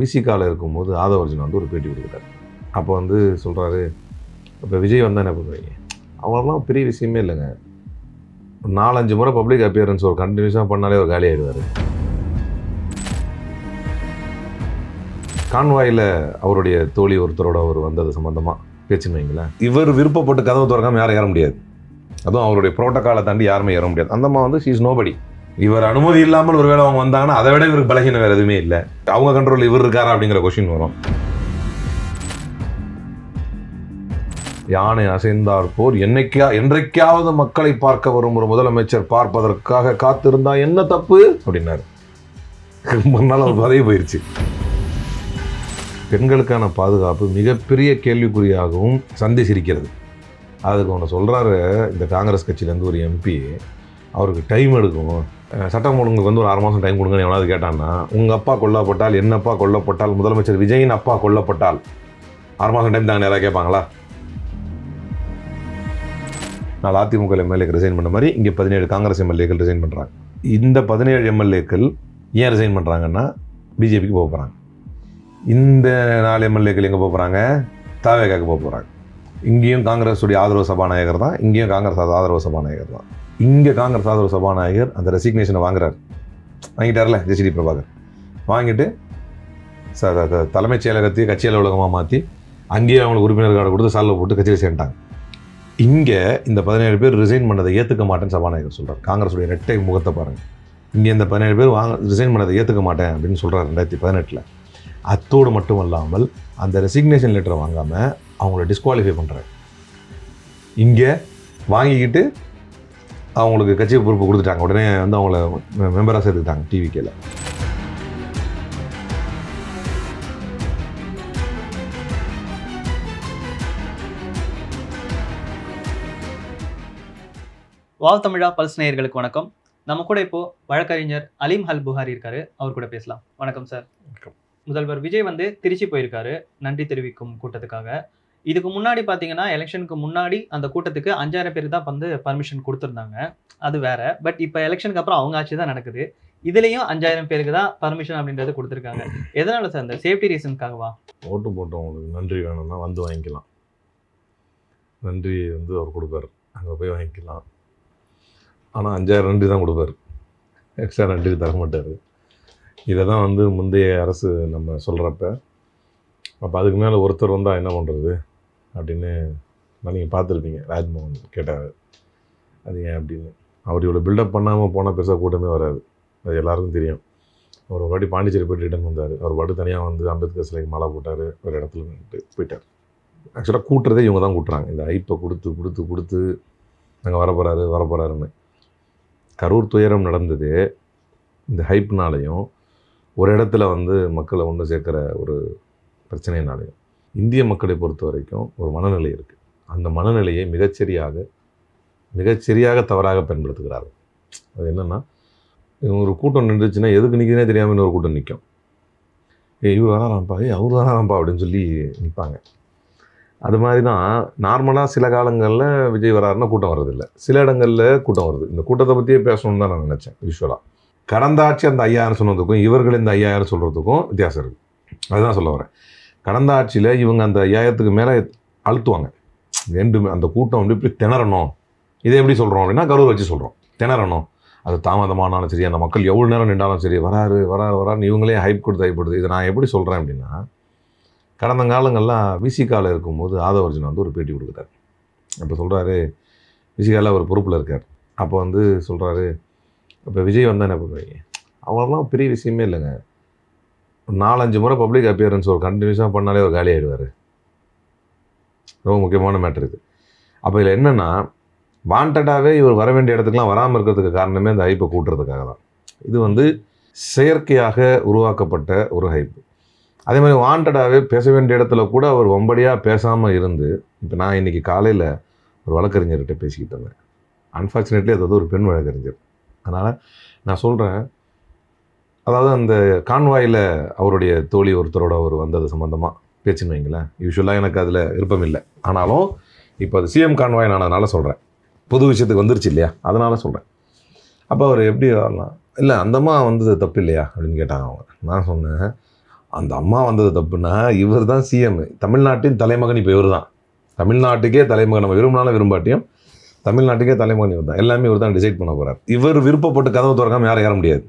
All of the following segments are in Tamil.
விசிகாவில் இருக்கும்போது ஆதவர்ஜுன் வந்து ஒரு பேட்டி கொடுக்குறாரு. அப்போ வந்து சொல்கிறாரு, இப்போ விஜய் வந்தால் என்ன பண்ணுவீங்க? அவரெல்லாம் பெரிய விஷயமே இல்லைங்க. 4-5 முறை பப்ளிக் அப்பியரன்ஸ் ஒரு கண்டினியூஸாக பண்ணாலே ஒரு காலி ஆகிடுவார். கான்வாயில் அவருடைய தோழி ஒருத்தரோட அவர் வந்தது சம்மந்தமாக பேச்சுன்னு வைங்களேன். இவர் விருப்பப்பட்டு கதவு திறக்காமல் யாரும் ஏற முடியாது. அதுவும் அவருடைய புரோட்டோக்காலை தாண்டி யாருமே ஏற முடியாது. அந்தம்மா வந்து ஷீ இஸ் நோபடி. இவர் அனுமதி இல்லாமல் ஒரு வேளை அவங்க வந்தாங்கன்னா அதை விட இவருக்கு பலகீனம் வேறு எதுவுமே இல்லை. அவங்க கண்ட்ரோல் இவர் இருக்காரா அப்படிங்கிற கொஸ்டின் வரும். யானை அசைந்தார் போர் என்றைக்காவது மக்களை பார்க்க வரும் ஒரு முதலமைச்சர் பார்ப்பதற்காக காத்திருந்தா என்ன தப்பு அப்படின்னாரு. ரொம்ப நாள் அவர் பதவி போயிருச்சு. பெண்களுக்கான பாதுகாப்பு மிகப்பெரிய கேள்விக்குறியாகவும் சந்திச்சிருக்கிறது. அதுக்கு ஒன்று சொல்கிறாரு, இந்த காங்கிரஸ் கட்சியிலேருந்து ஒரு எம்பி, அவருக்கு டைம் எடுக்கும், சட்டம் ஒழுங்குக்கு வந்து ஒரு 6 மாதம் டைம் கொடுங்கன்னு எவனாவது கேட்டான்னா, உங்கள் அப்பா கொல்லப்பட்டால், என் அப்பா கொல்லப்பட்டால், முதலமைச்சர் விஜயின் அப்பா கொல்லப்பட்டால் 6 மாதம் டைம் தாங்க யாராவது கேட்பாங்களா? நான் அதிமுக எம்எல்ஏக்கு ரிசைன் பண்ண மாதிரி இங்கே 17 காங்கிரஸ் எம்எல்ஏக்கள் ரிசைன் பண்ணுறாங்க. இந்த 17 எம்எல்ஏக்கள் ஏன் ரிசைன் பண்ணுறாங்கன்னா பிஜேபிக்கு போக போகிறாங்க. இந்த 4 எம்எல்ஏக்கள் எங்கே போக போகிறாங்க? தாவேகாவுக்கு போக போகிறாங்க. இங்கேயும் காங்கிரஸுடைய ஆதரவு சபாநாயகர் தான், இங்கேயும் காங்கிரஸ் ஆதரவு சபாநாயகர் தான். இங்கே காங்கிரஸ் ஆதரவு சபாநாயகர் அந்த ரெசிக்னேஷனை வாங்கிட்டார்ல ஜெசிடி பிரபாகர். வாங்கிட்டு தலைமைச் செயலகத்தையும் கட்சி அலுவலகமாக மாற்றி அங்கேயே அவங்களுக்கு உறுப்பினர் கார்டு கொடுத்து சாலில் போட்டு கட்சியில் சேர்ந்துட்டாங்க. இங்கே இந்த 17 பேர் ரிசைன் பண்ணதை ஏற்றுக்க மாட்டேன்னு சபாநாயகர் சொல்கிறார். காங்கிரஸுடைய ரெட்டை முகத்தை பாருங்கள். இங்கே இந்த 17 பேர் ரிசைன் பண்ணதை ஏற்றுக்க மாட்டேன் அப்படின்னு சொல்கிறார் 2018. அத்தோடு மட்டும் இல்லாமல் அந்த ரெசிக்னேஷன் லெட்டரை வாங்காமல் அவங்கள டிஸ்குவாலிஃபை பண்ணுறாரு. இங்கே வாங்கிக்கிட்டு அவங்களுக்கு கட்சி பொறுப்பு கொடுத்துட்டாங்க. உடனே வந்து அவங்கள மெம்பராக சேர்த்துக்கிட்டாங்க டிவிகேல. வாவ் தமிழா பல்ஸ் நேயர்களுக்கு வணக்கம். நம்ம கூட இப்போ வழக்கறிஞர் அலீம் அல் புகாரி இருக்காரு. அவர் கூட பேசலாம். வணக்கம் சார். முதல்வர் விஜய் வந்து திருச்சி போயிருக்காரு நன்றி தெரிவிக்கும் கூட்டத்துக்காக. இதுக்கு முன்னாடி பார்த்தீங்கன்னா எலெக்ஷனுக்கு முன்னாடி அந்த கூட்டத்துக்கு 5000 பேருக்கு தான் வந்து பர்மிஷன் கொடுத்துருந்தாங்க. அது வேற. பட் இப்போ எலெக்ஷனுக்கு அப்புறம் அவங்க ஆட்சி தான் நடக்குது. இதுலேயும் 5000 பேருக்கு தான் பர்மிஷன் அப்படின்றது கொடுத்துருக்காங்க. எதனால சார்? இந்த சேஃப்டி ரீசனுக்காகவா? ஓட்டு போட்டவங்களுக்கு நன்றி வேணும்னா வந்து வாங்கிக்கலாம். நன்றி வந்து அவர் கொடுப்பார், அங்கே போய் வாங்கிக்கலாம். ஆனால் 5000 நன்றி தான் கொடுப்பார், எக்ஸ்ட்ரா நன்றி தர மாட்டார். இதை தான் வந்து முந்தைய அரசு நம்ம சொல்கிறப்ப, அப்போ அதுக்கு மேலே ஒருத்தர் வந்தால் என்ன பண்ணுறது அப்படின்னு நீங்கள் பார்த்துருப்பீங்க. ராஜ்மோகன் கேட்டார் அது ஏன் அப்படின்னு. அவர் இவ்வளோ பில்டப் பண்ணாமல் போனால் பெருசாக கூட்டமே வராது, அது எல்லாருக்கும் தெரியும். அவர் ஒரு வாட்டி பாண்டிச்சேரி போய்ட்டு ரிட்டர்ன் வந்தார். அவர் பாட்டு தனியாக வந்து அம்பேத்கர் சிலைக்கு மாலை போட்டார், ஒரு இடத்துல போயிட்டார். ஆக்சுவலாக கூட்டுறதே இவங்க தான் கூட்டுறாங்க. இந்த ஐப்பை கொடுத்து அங்கே வரப்போகிறாருன்னு. கரூர் துயரம் நடந்தது இந்த ஹைப்னாலையும் ஒரு இடத்துல வந்து மக்களை ஒன்று சேர்க்குற ஒரு பிரச்சனைனாலையும். இந்திய மக்களை பொறுத்த வரைக்கும் ஒரு மனநிலை இருக்குது. அந்த மனநிலையை மிகச்சரியாக தவறாக பயன்படுத்துகிறார்கள். அது என்னென்னா, ஒரு கூட்டம் நின்றுச்சுன்னா எதுக்கு நிற்கிறதே தெரியாமல் இன்னொரு கூட்டம் நிற்கும். இவர் வராராம்ப்பா, அவர் வராராம்ப்பா அப்படின்னு சொல்லி நிற்பாங்க. அது மாதிரி தான் நார்மலாக சில காலங்களில் விஜய் வராருன்னா கூட்டம் வர்றதில்லை, சில இடங்களில் கூட்டம் வருது. இந்த கூட்டத்தை பற்றியே பேசணுன்னு தான் நான் நினச்சேன். யூஸ்வலாக கடந்த ஆட்சி அந்த 5000 சொன்னதுக்கும் இவர்கள் இந்த 5000 சொல்கிறதுக்கும் வித்தியாசம் இருக்குது. அதுதான் சொல்ல வரேன். கடந்த ஆட்சியில் இவங்க அந்த 5000க்கு மேலே அழுத்துவாங்க. அந்த கூட்டம் வந்து இப்படி திணறணும். இதை எப்படி சொல்கிறோம் அப்படின்னா, கரூர் வச்சு சொல்கிறோம், திணறணும். அது தாமதமானாலும் சரி, அந்த மக்கள் எவ்வளோ நேரம் நின்றாலும் சரி, வராருன்னு இவங்களே ஹைப் கொடுத்து இதை நான் எப்படி சொல்கிறேன் அப்படின்னா, கடந்த காலங்கள்லாம் விசிகாவில் இருக்கும்போது ஆதவர்ஜுன் வந்து ஒரு பேட்டி கொடுக்குறாரு. அப்போ சொல்கிறாரு, விசிகாவில் அவர் பொறுப்பில் இருக்கார். அப்போ வந்து சொல்கிறாரு, இப்போ விஜய் வந்தால் என்ன பண்ணுவீங்க? அவரெல்லாம் பெரிய விஷயமே இல்லைங்க. 4-5 முறை பப்ளிக் அப்பியரன்ஸ் ஒரு கண்டினியூஸாக பண்ணாலே ஒரு காலி ஆகிடுவார். ரொம்ப முக்கியமான மேட்ரு இது. அப்போ இதில் என்னென்னா, வாண்டடாகவே இவர் வர வேண்டிய இடத்துக்குலாம் வராமல் இருக்கிறதுக்கு காரணமே அந்த ஹைப்பை கூட்டுறதுக்காக தான். இது வந்து செயற்கையாக உருவாக்கப்பட்ட ஒரு ஹைப்பு. அதே மாதிரி வாண்டடாகவே பேச வேண்டிய இடத்துல கூட அவர் வம்படியாக பேசாமல் இருந்து, இப்போ நான் இன்றைக்கி காலையில் ஒரு வழக்கறிஞர்கிட்ட பேசிக்கிட்டு இருந்தேன். அன்ஃபார்ச்சுனேட்லி அது வந்து ஒரு பெண் வழக்கறிஞர். அதனால் நான் சொல்கிறேன், அதாவது அந்த கான்வாயில் அவருடைய தோழி ஒருத்தரோட அவர் வந்தது சம்மந்தமாக பேச்சுன்னு வைங்களேன். யூஸ்வலாக எனக்கு அதில் விருப்பம் இல்லை. ஆனாலும் இப்போ அது சிஎம் கான்வாய் நான் அதனால் சொல்கிறேன். புது விஷயத்துக்கு வந்துருச்சு இல்லையா, அதனால் சொல்கிறேன். அப்போ அவர் எப்படி வரலாம், இல்லை அந்தம்மா வந்தது தப்பு இல்லையா அப்படின்னு கேட்டாங்க அவங்க. நான் சொன்னேன், அந்த அம்மா வந்தது தப்புன்னா இவர் தான் சிஎம், தமிழ்நாட்டின் தலைமகன். இப்போ இவர் தான் தமிழ்நாட்டுக்கே தலைமகன். நம்ம விரும்பினாலும் விரும்பாட்டியும் தமிழ்நாட்டுக்கே தலைமகன் இவர் தான். எல்லாமே இவர் தான் டிசைட் பண்ண போகிறார். இவர் விருப்பப்பட்டு கதவு திறக்காமல் யாரும் ஏற முடியாது.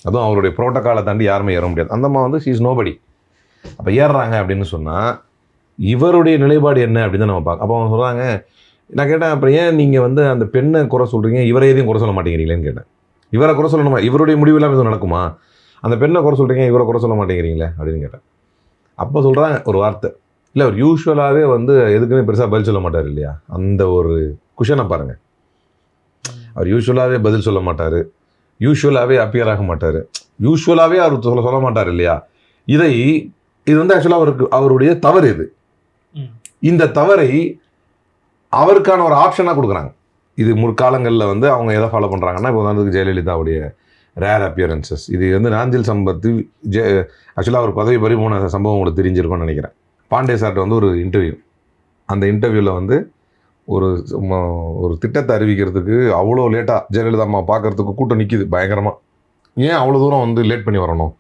அதுவும் அவருடைய புரோட்டோக்காலை தாண்டி யாருமே ஏற முடியாது. அந்த அம்மா வந்து ஷீ இஸ் நோபடி. அப்போ ஏறுறாங்க அப்படின்னு சொன்னால் இவருடைய நிலைப்பாடு என்ன அப்படின்னு தான் நம்ம பார்க்க. அப்போ அவங்க சொல்கிறாங்க, நான் கேட்டேன், அப்புறம் ஏன் நீங்கள் வந்து அந்த பெண்ணை குறை சொல்கிறீங்க, இவரை எதையும் குறை சொல்ல மாட்டேங்கிறீங்களேன்னு கேட்டேன். இவரை குறை சொல்லணுமா? இவருடைய முடிவு இல்லாமல் எதுவும் நடக்குமா? அந்த பெண்ணை குறை சொல்கிறீங்க, இவரை குறை சொல்ல மாட்டேங்கிறீங்களே அப்படின்னு கேட்டேன். அப்போ சொல்கிறாங்க ஒரு வார்த்தை, இல்லை அவர் யூஸ்வலாகவே வந்து எதுக்குமே பெருசாக பதில் சொல்ல மாட்டார் இல்லையா, அந்த ஒரு குஷனை பாருங்கள். அவர் யூஸ்வலாகவே பதில் சொல்ல மாட்டார், யூஸ்வலாகவே அப்பியர் ஆக மாட்டார், யூஸ்வலாகவே அவர் சொல்ல மாட்டார் இல்லையா. இது வந்து ஆக்சுவலாக அவருடைய தவறு. இந்த தவறை அவருக்கான ஒரு ஆப்ஷனாக கொடுக்குறாங்க. இது முற்காலங்களில் வந்து அவங்க எதை ஃபாலோ பண்ணுறாங்கன்னா, இப்போ வந்து ஜெயலலிதாவுடைய ரேர் அப்பியரன்சஸ், இது வந்து நாஞ்சில் சம்பத்து ஆக்சுவலாக அவர் பதவி பறிபோன சம்பவம் உங்களுக்கு தெரிஞ்சிருக்கும்னு நினைக்கிறேன். பாண்டே சார்ட்ட வந்து ஒரு இன்டர்வியூ, அந்த இன்டர்வியூவில் வந்து ஒரு திட்டத்தை அறிவிக்கிறதுக்கு அவ்வளோ லேட்டாக ஜெயலலிதா அம்மா பார்க்கறதுக்கு கூட்டம் நிற்கிது பயங்கரமாக. ஏன் அவ்வளோ தூரம் வந்து லேட் பண்ணி வரணும்?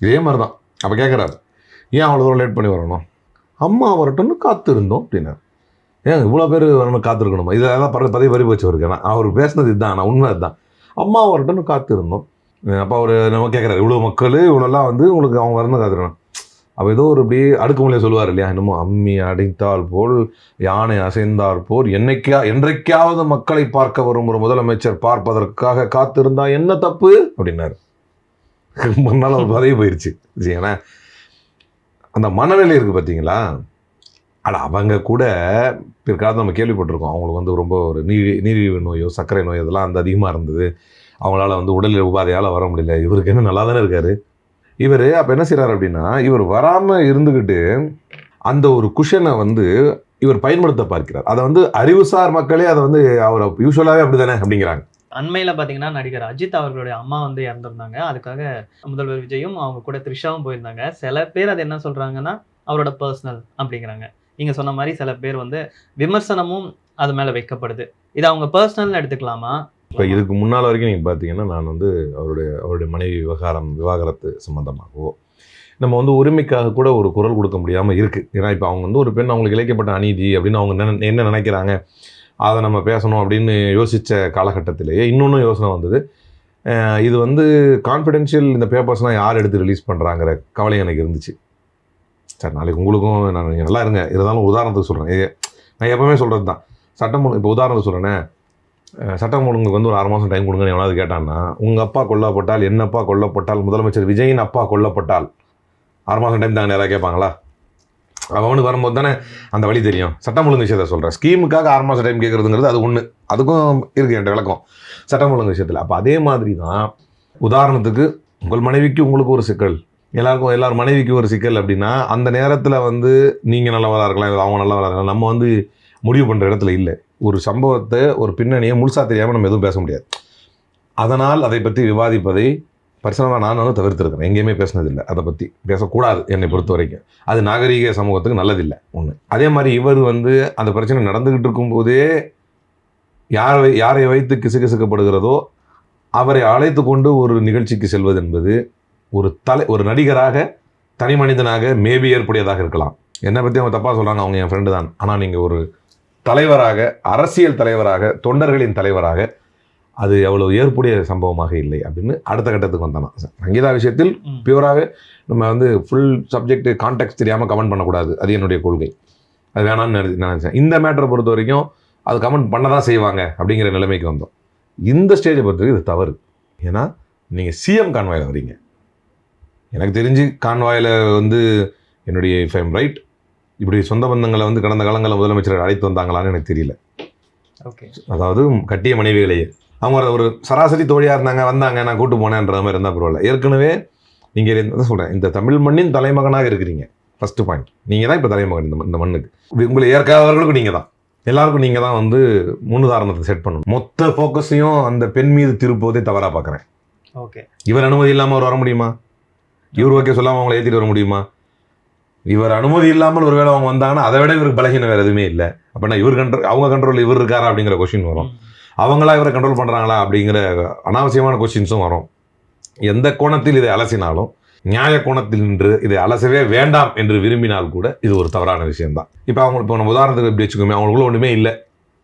இதே மாதிரி தான் அப்போ கேட்குறாரு, ஏன் அவ்வளோ தூரம் லேட் பண்ணி வரணும்? அம்மா வரட்டும்னு காத்திருந்தோம் அப்படின்னா. ஏன் இவ்வளோ பேர் வரணும் காத்திருக்கணுமா? இதெல்லாம் பதவி பறி போச்சு அவருக்கு. அவர் பேசுனது இதுதான், நான் உண்மை அதுதான். அம்மா வரட்டும்னு காத்திருந்தோம். அப்போ அவர் நம்ம கேட்குறாரு, இவ்வளோ மக்கள் இவ்வளோலாம் வந்து உங்களுக்கு அவங்க வரணும் காத்திருக்கணும். அப்போ ஏதோ ஒரு இப்படி அடுக்குமுறையை சொல்லுவார் இல்லையா, என்னமோ அம்மி அடித்தால் போல் யானை அசைந்தார் போல் என்றைக்காவது மக்களை பார்க்க வரும் ஒரு முதலமைச்சர் பார்ப்பதற்காக காத்திருந்தா என்ன தப்பு அப்படின்னாரு. ரொம்ப நாள் அவர் பதவி போயிடுச்சு. ஏன்னா அந்த மனநிலை இருக்குது பார்த்தீங்களா. ஆனால் அவங்க கூட பிற்காலத்தில் நம்ம கேள்விப்பட்டிருக்கோம், அவங்களுக்கு வந்து ரொம்ப ஒரு நீரிழிவு நோயோ சர்க்கரை நோய் இதெல்லாம் அந்த அதிகமாக இருந்தது. அவங்களால வந்து உடல் உபாதையால் வர முடியல. இவருக்கு என்ன நல்லா தானே இருக்கார். இவர் அப்போ என்ன செய்கிறார் அப்படின்னா, இவர் வராமல் இருந்துக்கிட்டு அந்த ஒரு குஷனை வந்து இவர் பயன்படுத்த பார்க்கிறார். அதை வந்து அறிவுசார் மக்களே அதை வந்து அவர் யூஸ்வலாகவே அப்படி தானே அப்படிங்கிறாங்க. அண்மையில் பார்த்தீங்கன்னா நடிகர் அஜித் அவர்களுடைய அம்மா வந்து இறந்துருந்தாங்க. அதுக்காக முதல்வர் விஜயும் அவங்க கூட த்ரிஷாவும் போயிருந்தாங்க. சில பேர் அது என்ன சொல்கிறாங்கன்னா அவரோட பர்சனல் அப்படிங்கிறாங்க. நீங்கள் சொன்ன மாதிரி சில பேர் வந்து விமர்சனமும் அது மேலே வைக்கப்படுது. இது அவங்க பர்சனல்னு எடுத்துக்கலாமா? இப்போ இதுக்கு முன்னால் வரைக்கும் நீங்கள் பார்த்தீங்கன்னா, நான் வந்து அவருடைய மனைவி விவாகரத்து சம்மந்தமாகவோ நம்ம வந்து உரிமைக்காக கூட ஒரு குரல் கொடுக்க முடியாமல் இருக்குது. ஏன்னா இப்போ அவங்க வந்து ஒரு பெண், அவங்களுக்கு இழைக்கப்பட்ட அநீதி அப்படின்னு அவங்க என்ன நினைக்கிறாங்க, அதை நம்ம பேசணும் அப்படின்னு யோசித்த காலகட்டத்திலேயே இன்னொன்று யோசனை வந்தது. இது வந்து கான்ஃபிடென்ஷியல் இந்த பேப்பர்ஸ்லாம் யார் எடுத்து ரிலீஸ் பண்ணுறாங்கிற கவலை எனக்கு இருந்துச்சு. சார் நாளைக்கு உங்களுக்கும் நான் நீங்கள் நல்லா இருங்க, இருந்தாலும் உதாரணத்துக்கு சொல்கிறேன், நான் எப்போவுமே சொல்கிறது தான். இப்போ உதாரணத்துக்கு சொல்கிறேன்னே, சட்டம் ஒழுங்குக்கு வந்து ஒரு 6 மாதம் டைம் கொடுங்கன்னு எவனாவது கேட்டான்னா, உங்கள் அப்பா கொல்லப்பட்டால், என் அப்பா கொல்லப்பட்டால், முதலமைச்சர் விஜயின் அப்பா கொல்லப்பட்டால் 6 மாதம் டைம் தாங்க யாராவது கேட்பாங்களா? அவனுக்கு வரும்போது தானே அந்த வழி தெரியும். சட்டம் ஒழுங்கு விஷயத்தை சொல்கிறேன். ஸ்கீமுக்காக 6 மாதம் டைம் கேட்குறதுங்கிறது அது ஒன்று, அதுக்கும் இருக்குது என்கிட்ட விளக்கம் சட்டம் ஒழுங்கு விஷயத்தில். அப்போ அதே மாதிரி தான் உதாரணத்துக்கு உங்கள் மனைவிக்கு உங்களுக்கு ஒரு சிக்கல், எல்லாரும் மனைவிக்கு ஒரு சிக்கல் அப்படின்னா அந்த நேரத்தில் வந்து நீங்கள் நல்லவராக இருக்கலாம், அவங்க நல்லவராக இருக்கலாம், நம்ம வந்து முடிவு பண்ணுற இடத்துல இல்லை. ஒரு சம்பவத்தை ஒரு பின்னணியை முழுசாக தெரியாமல் நம்ம எதுவும் பேச முடியாது. அதனால் அதை பற்றி விவாதிப்பதை பர்சனலாக நான் வந்து தவிர்த்துருக்கிறேன். எங்கேயுமே பேசினதில்லை, அதை பற்றி பேசக்கூடாது என்னை பொறுத்த வரைக்கும். அது நாகரீக சமூகத்துக்கு நல்லதில்லை ஒன்று. அதே மாதிரி இவர் வந்து அந்த பிரச்சனை நடந்துக்கிட்டு இருக்கும்போதே யாரை வைத்து கிசுகிசுக்கப்படுகிறதோ அவரை அழைத்து கொண்டு ஒரு நிகழ்ச்சிக்கு செல்வது என்பது ஒரு நடிகராக, தனி மனிதனாக மேபி ஏற்புடையதாக இருக்கலாம். என்னை பற்றி அவங்க தப்பாக சொல்கிறாங்க, அவங்க என் ஃப்ரெண்டு தான். ஆனால் நீங்கள் ஒரு தலைவராக, அரசியல் தலைவராக, தொண்டர்களின் தலைவராக அது எவ்வளவு ஏற்புடைய சம்பவமாக இல்லை அப்படின்னு அடுத்த கட்டத்துக்கு வந்தானா. சங்கீதா விஷயத்தில் பியூராகவே நம்ம வந்து ஃபுல் சப்ஜெக்ட் கான்டெக்ட் தெரியாமல் கமெண்ட் பண்ணக்கூடாது, அது என்னுடைய கொள்கை. அது வேணாம்னு நினச்சேன். இந்த மேட்டரை பொறுத்த வரைக்கும் அது கமெண்ட் பண்ண தான் செய்வாங்க அப்படிங்கிற நிலைமைக்கு வந்தோம். இந்த ஸ்டேஜை பொறுத்தவரைக்கும் இது தவறு. ஏன்னா நீங்கள் சிஎம் கான்வாயில் வரீங்க. எனக்கு தெரிஞ்சு கான்வாயில் வந்து என்னுடைய இஃப் ஐம் ரைட், இப்படி சொந்த பந்தங்களை வந்து கடந்த காலங்களில் முதலமைச்சர் அழைத்து வந்தாங்களான்னு எனக்கு தெரியல. ஓகே, அதாவது கட்டிய மனைவிகளையே அவங்க ஒரு சராசரி தோழியாக வந்தாங்க நான் கூட்டு போனேன்ற மாதிரி இருந்தால் பரவாயில்ல. ஏற்கனவே நீங்கள் என்ன சொல்கிறேன், இந்த தமிழ் மண்ணின் தலைமகனாக இருக்கிறீங்க. ஃபஸ்ட்டு பாயிண்ட், நீங்கள் தான் இப்போ தலைமகன் இந்த மண்ணுக்கு. உங்களை ஏற்காதவர்களுக்கும் நீங்கள் தான், எல்லாருக்கும் நீங்கள் தான் வந்து முன்னுதாரணத்தை செட் பண்ணணும். மொத்த ஃபோக்கஸையும் அந்த பெண் மீது திருப்புவதே தவறாக பார்க்குறேன். ஓகே, இவர் அனுமதி இல்லாமல் அவர் வர முடியுமா? இவர் ஓகே சொல்லாமல் அவங்களை ஏற்றிட்டு வர முடியுமா? இவர் அனுமதி இல்லாமல் ஒருவேளை அவங்க வந்தாங்கன்னா அதை விட இவருக்கு பலகீனம் வேறு எதுவுமே இல்லை. அப்படின்னா அவங்க கண்ட்ரோல் இவர் இருக்காரா அப்படிங்கிற கொஸ்டின் வரும். அவங்களா இவரை கண்ட்ரோல் பண்ணுறாங்களா அப்படிங்கிற அனாவசியமான கொஸ்டின்ஸும் வரும். எந்த கோணத்தில் இதை அலசினாலும் நியாய கோணத்தில் நின்று இதை அலசவே வேண்டாம் என்று விரும்பினால் கூட இது ஒரு தவறான விஷயம்தான். இப்போ அவங்க இப்போ நம்ம உதாரணத்துக்கு எப்படி வச்சுக்கோமே, அவங்களுக்குள்ள ஒன்றுமே இல்லை,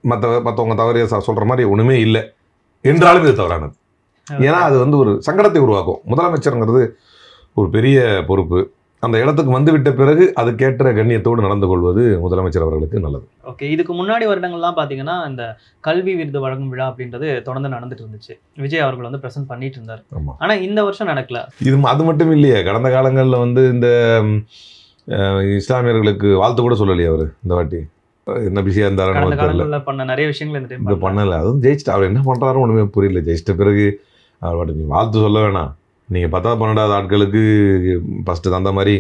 மற்றவங்க தவறிய சொல்கிற மாதிரி ஒன்றுமே இல்லை என்றாலும் இது தவறானது. ஏன்னா அது வந்து ஒரு சங்கடத்தை உருவாக்கும். முதலமைச்சருங்கிறது ஒரு பெரிய பொறுப்பு. அந்த இடத்துக்கு வந்துவிட்ட பிறகு அதுக்கேற்ற கண்ணியத்தோடு நடந்து கொள்வது முதலமைச்சர் அவர்களுக்கு நல்லது. ஓகே, இதுக்கு முன்னாடி வருடங்கள்லாம் பார்த்தீங்கன்னா இந்த கல்வி விருது வழங்கும் விழா அப்படின்றது தொடர்ந்து நடந்துட்டு இருந்துச்சு. விஜய் அவர்கள் வந்து ப்ரெசென்ட் பண்ணிட்டு இருந்தார். ஆமாம். ஆனால் இந்த வருஷம் நடக்கல. அது மட்டும் இல்லையே, கடந்த காலங்களில் வந்து இந்த இஸ்லாமியர்களுக்கு வாழ்த்து கூட சொல்லலையே அவர். இந்த வாட்டி என்ன பிஸியாக கடந்த இருந்தாருன்னு காலங்களில் பண்ண நிறைய விஷயங்கள் இந்த இது டைம் பண்ணலை. அதுவும் ஜெயிச்சிட்டு அவர் என்ன பண்ணுறாரு ஒன்றுமே புரியல. ஜெயிச்சிட்ட பிறகு அவர் வாட்டி நீ வாழ்த்து சொல்ல வேணாம், நீங்கள் 10வது 12வது ஆட்களுக்கு ஃபஸ்ட்டு அந்த மாதிரி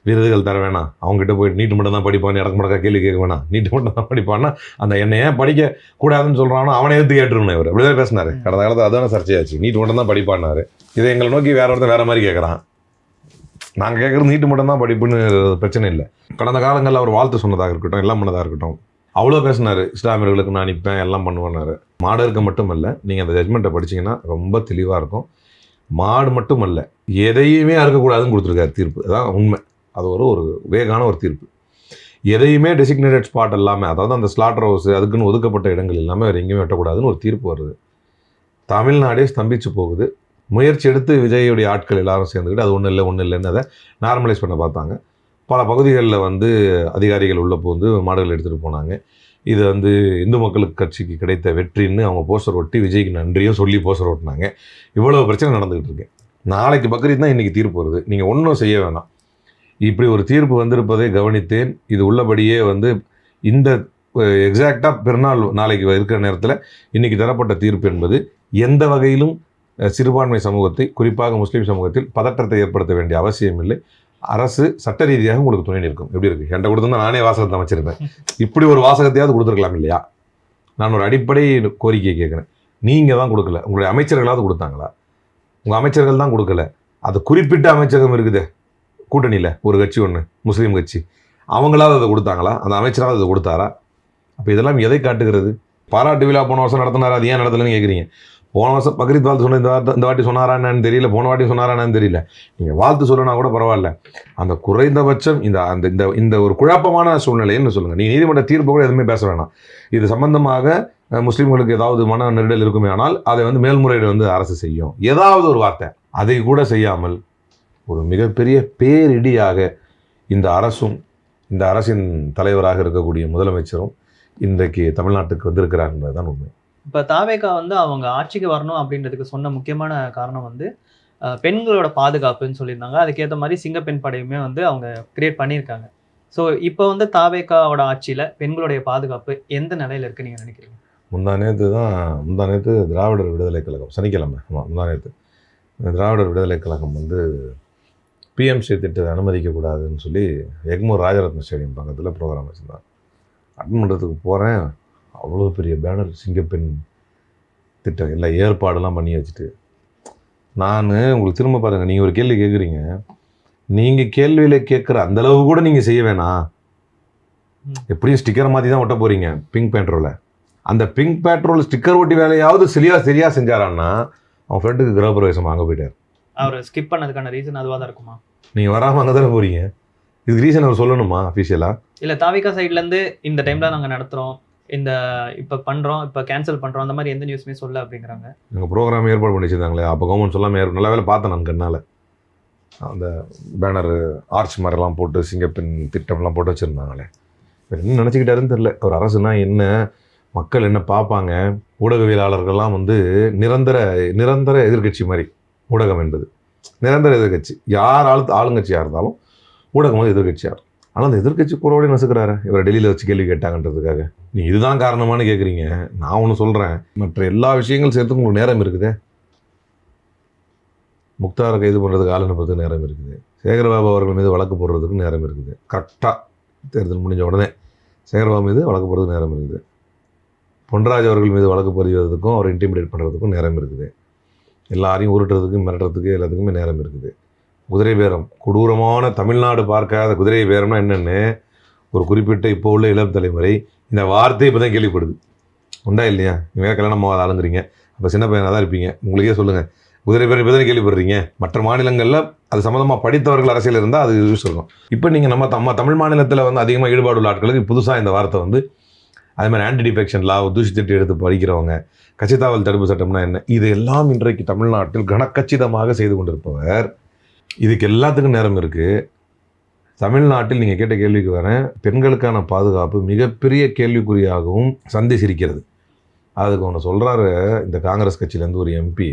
விருதுகள் தர வேணாம், அவங்ககிட்ட போய் நீட்டு மட்டும் தான் படிப்பான்னு இடக்கு முடக்கா கேள்வி கேட்க வேணாம், நீட்டு மட்டும் தான் படிப்பான்னா அந்த என்னை ஏன் படிக்க கூடாதுன்னு சொல்கிறானோ அவனை எடுத்து கேட்டுருணும். இவர் அப்படிதான் பேசினார். கடந்த காலத்தில் அதான சர்ச்சையாச்சு, நீட்டு மட்டும் தான் படிப்பான்னாரு. இதை எங்களை நோக்கி வேற ஒருத்தர் வேற மாதிரி கேட்குறான். நாங்கள் கேட்குறது நீட்டு மட்டும் தான் படிப்புன்னு பிரச்சனை இல்லை. கடந்த காலங்களில் அவர் வாழ்த்து சொன்னதாக இருக்கட்டும், எல்லாம் பண்ணதாக இருக்கட்டும், அவ்வளோ பேசினார். இஸ்லாமியர்களுக்கு நான் நிற்பேன், எல்லாம் பண்ணுவேன்னாரு. மாடு இருக்க மட்டும் இல்லை, நீங்கள் அந்த ஜட்மெண்ட்டை படிச்சிங்கன்னா ரொம்ப தெளிவாக இருக்கும். மாடு மட்டும் அல்ல, எதையுமே அறுக்கக்கூடாதுன்னு கொடுத்துருக்காரு தீர்ப்பு. அதான் உண்மை. அது ஒரு வேகான ஒரு தீர்ப்பு. எதையுமே டெசிக்னேட்டட் ஸ்பாட் எல்லாமே, அதாவது அந்த ஸ்லாட்டர் ஹவுஸ் அதுக்குன்னு ஒதுக்கப்பட்ட இடங்கள் எல்லாமே வேறு எங்கேயுமே வெட்டக்கூடாதுன்னு ஒரு தீர்ப்பு வருது. தமிழ்நாடே ஸ்தம்பிச்சு போகுது. முயற்சி எடுத்து விஜயுடைய ஆட்கள் எல்லாரும் சேர்ந்துக்கிட்டு அது ஒன்றும் இல்லைன்னு அதை நார்மலைஸ் பண்ண பார்த்தாங்க. பல பகுதிகளில் வந்து அதிகாரிகள் உள்ள போந்து மாடுகள் எடுத்துகிட்டு போனாங்க. இது வந்து இந்து மக்களுக்கு கட்சிக்கு கிடைத்த வெற்றின்னு அவங்க போஸ்டர் ஒட்டி விஜய்க்கு நன்றியும் சொல்லி போஸ்டர் ஓட்டினாங்க. இவ்வளோ பிரச்சனை நடந்துக்கிட்டு இருக்கு. நாளைக்கு பக்ரீத் தான் இன்றைக்கி தீர்ப்பு வருது. நீங்கள் ஒன்றும் செய்ய வேணாம். இப்படி ஒரு தீர்ப்பு வந்திருப்பதை கவனித்தேன். இது உள்ளபடியே வந்து இந்த எக்ஸாக்டாக பெருநாள் நாளைக்கு இருக்கிற நேரத்தில் இன்றைக்கி தரப்பட்ட தீர்ப்பு என்பது எந்த வகையிலும் சிறுபான்மை சமூகத்தை, குறிப்பாக முஸ்லீம் சமூகத்தில் பதற்றத்தை ஏற்படுத்த வேண்டிய அவசியம் இல்லை. அரசு சட்ட ரீதியாக உங்களுக்கு துணை நிற்கும். எப்படி இருக்குது, என்கிட்ட கொடுத்துருந்தா நானே வாசகத்தை அமைச்சிருப்பேன். இப்படி ஒரு வாசகத்தையாவது கொடுத்துருக்கலாம் இல்லையா? நான் ஒரு அடிப்படை கோரிக்கையை கேட்குறேன். நீங்கள் தான் கொடுக்கல, உங்களுடைய அமைச்சர்களாவது கொடுத்தாங்களா? உங்கள் அமைச்சர்கள் தான் கொடுக்கல. அது குறிப்பிட்ட அமைச்சகம் இருக்குது கூட்டணியில், ஒரு கட்சி ஒன்று முஸ்லீம் கட்சி, அவங்களாவது அதை கொடுத்தாங்களா? அந்த அமைச்சராவது அதை கொடுத்தாரா? அப்போ இதெல்லாம் எதை காட்டுகிறது? பாராட்டு விழா போன வருஷம் நடத்தினாரா, அது ஏன் நடத்தலைன்னு கேட்குறீங்க. போன வருஷம் பக்ரீத் வாழ்த்து சொன்ன இந்த வாட்டி சொன்னாரான்னு தெரியல, போன வாட்டி சொன்னாரான்னு தெரியல. நீங்கள் வாழ்த்து சொல்லனா கூட பரவாயில்ல, அந்த குறைந்தபட்சம் இந்த ஒரு குழப்பமான சூழ்நிலைன்னு சொல்லுங்கள். நீங்கள் நீதிமன்ற தீர்ப்பு கூட எதுவுமே பேச வேணாம். இது சம்பந்தமாக முஸ்லீம்களுக்கு ஏதாவது மன நெருடல் இருக்குமே ஆனால் அதை வந்து மேல்முறையீடு வந்து அரசு செய்யும், ஏதாவது ஒரு வார்த்தை. அதை கூட செய்யாமல் ஒரு மிகப்பெரிய பேரிடியாக இந்த அரசும் இந்த அரசின் தலைவராக இருக்கக்கூடிய முதலமைச்சரும் இன்றைக்கு தமிழ்நாட்டுக்கு வந்திருக்கிறார் என்பதுதான் உண்மை. இப்போ தாவேகா வந்து அவங்க ஆட்சிக்கு வரணும் அப்படின்றதுக்கு சொன்ன முக்கியமான காரணம் வந்து பெண்களோட பாதுகாப்புன்னு சொல்லியிருந்தாங்க. அதுக்கேற்ற மாதிரி சிங்கப்பெண் படையுமே வந்து அவங்க கிரியேட் பண்ணியிருக்காங்க. ஸோ இப்போ வந்து தாவேகாவோட ஆட்சியில் பெண்களுடைய பாதுகாப்பு எந்த நிலையில் இருக்குன்னு நீங்கள் நினைக்கிறீங்க? முந்தானேத்து திராவிடர் விடுதலை கழகம், சனிக்கிழமை முந்தானேத்து திராவிடர் விடுதலை கழகம் வந்து பிஎம்சி திட்டத்தை அனுமதிக்கக்கூடாதுன்னு சொல்லி எக்மோர் ராஜரத்ன ஸ்டேடியம் பக்கத்தில் ப்ரோக்ராம் வச்சுருந்தாங்க. அட்டன் பண்ணுறதுக்கு போகிறேன், அவ்வளோ பெரிய பேனர், சிங்கப்பெண் திட்டம் எல்லாம் ஏற்பாடெல்லாம் பண்ணி வச்சுட்டு. நான் உங்களுக்கு திரும்ப பாருங்கள், நீங்கள் ஒரு கேள்வி கேட்குறீங்க, நீங்கள் கேள்வியில் கேட்குற அந்தளவு கூட நீங்கள் செய்ய வேணாம். எப்படியும் ஸ்டிக்கரை மாற்றி தான் ஒட்ட போகிறீங்க பிங்க் பேட்ரோலை. அந்த பிங்க் பேட்ரோல் ஸ்டிக்கர் ஒட்டி வேலையாவது சரியாக செஞ்சாரான்னா அவன் ஃப்ரெண்டுக்கு கிரகப்பிரவேசம் அங்கே போயிட்டார். அவர் ஸ்கிப் பண்ணதுக்கான ரீசன் அதுவாக தான் இருக்குமா? நீங்கள் வராமல் அங்கே தானே போகிறீங்க, இதுக்கு ரீசன் அவர் சொல்லணுமா அஃபீஷியலாக? இல்லை, தாவேகா சைட்லேருந்து இந்த டைமில் நாங்கள் நடத்துகிறோம், இந்த இப்போ பண்ணுறோம், இப்போ கேன்சல் பண்ணுறோம், அந்த மாதிரி எந்த நியூஸுமே சொல்ல அப்படிங்கிறாங்க. எங்கள் ப்ரோக்ராம் ஏற்பாடு பண்ணி வச்சுருந்தாங்களே, அப்போ கவர்மெண்ட் சொல்லாமல் நல்ல வேலை பார்த்தேன் நான் கண்ணால். அந்த பேனர் ஆர்ச் மாதிரிலாம் போட்டு சிங்கப்பெண் திட்டம்லாம் போட்டு வச்சுருந்தாங்களே. என்ன நினச்சிக்கிட்டாருன்னு தெரில. ஒரு அரசுனா என்ன, மக்கள் என்ன பார்ப்பாங்க, ஊடகவியலாளர்கள்லாம் வந்து நிரந்தர எதிர்கட்சி மாதிரி. ஊடகம் என்பது நிரந்தர எதிர்கட்சி, யார் ஆளுங்கட்சியாக இருந்தாலும் ஊடகம் வந்து எதிர்கட்சியாக இருக்கும். ஆனால் அந்த எதிர்கட்சி கூறோடய நசுக்கிறாரு இவர் டெல்லியில் வச்சு கேள்வி கேட்டாங்கன்றதுக்காக. நீ இதுதான் காரணமானு கேட்குறீங்க. நான் ஒன்று சொல்கிறேன், மற்ற எல்லா விஷயங்களும் சேர்த்து உங்களுக்கு நேரம் இருக்குது. முக்தாரை கைது பண்ணுறதுக்கு ஆள் அனுப்புறதுக்கு நேரம் இருக்குது. சேகர்பாபு அவர்கள் மீது வழக்கு போடுறதுக்கு நேரம் இருக்குது. கரெக்டாக தேர்தல் முடிஞ்ச உடனே சேகர்பாபு மீது வழக்கு போடுறதுக்கு நேரம் இருக்குது. பொன்ராஜ் அவர்கள் மீது வழக்கு பதிவதுக்கும் அவரை இன்டிமிடேட் பண்ணுறதுக்கும் நேரம் இருக்குது. எல்லாரையும் உருட்டுறதுக்கு மிரட்டுறதுக்கு எல்லாத்துக்குமே நேரம் இருக்குது. குதிரை பேரம், கொடூரமான தமிழ்நாடு பார்க்காத குதிரை பேரம்னா என்னென்னு ஒரு குறிப்பிட்ட இப்போ உள்ள இளம் தலைமுறை இந்த வார்த்தை இப்போ தான் கேள்விப்படுது. உண்டா இல்லையா? நீங்கள் வேறு கல்யாணம் ஆகாத ஆளுங்கிறீங்க, அப்போ சின்ன பையனாக தான் இருப்பீங்க. உங்களுக்கே சொல்லுங்கள், இப்போதானே கேள்விப்படுறீங்க. மற்ற மாநிலங்களில் அது சம்மந்தமாக படித்தவர்கள் அரசியல் இருந்தால் அது யூஸ் இருக்கும். இப்போ நீங்கள் நம்ம தமிழ் மாநிலத்தில் வந்து அதிகமாக ஈடுபாடு உள்ள ஆட்களுக்கு புதுசாக இந்த வார்த்தை வந்து அதே மாதிரி ஆன்டி டிஃபெக்ஷன் லா, தூசித்தட்டி எடுத்து படிக்கிறவங்க, கட்சித்தாவல் தடுப்பு சட்டம்னா என்ன, இது எல்லாம் இன்றைக்கு தமிழ்நாட்டில் கனக்கச்சிதமாக செய்து கொண்டிருப்பவர். இதுக்கு எல்லாத்துக்கும் நேரம் இருக்குது. தமிழ்நாட்டில் நீங்கள் கேட்ட கேள்விக்கு வரேன். பெண்களுக்கான பாதுகாப்பு மிகப்பெரிய கேள்விக்குறியாகவும் சந்திச்சிருக்கிறது. அதுக்கு ஒன்று சொல்கிறாரு இந்த காங்கிரஸ் கட்சியிலேருந்து ஒரு எம்பி,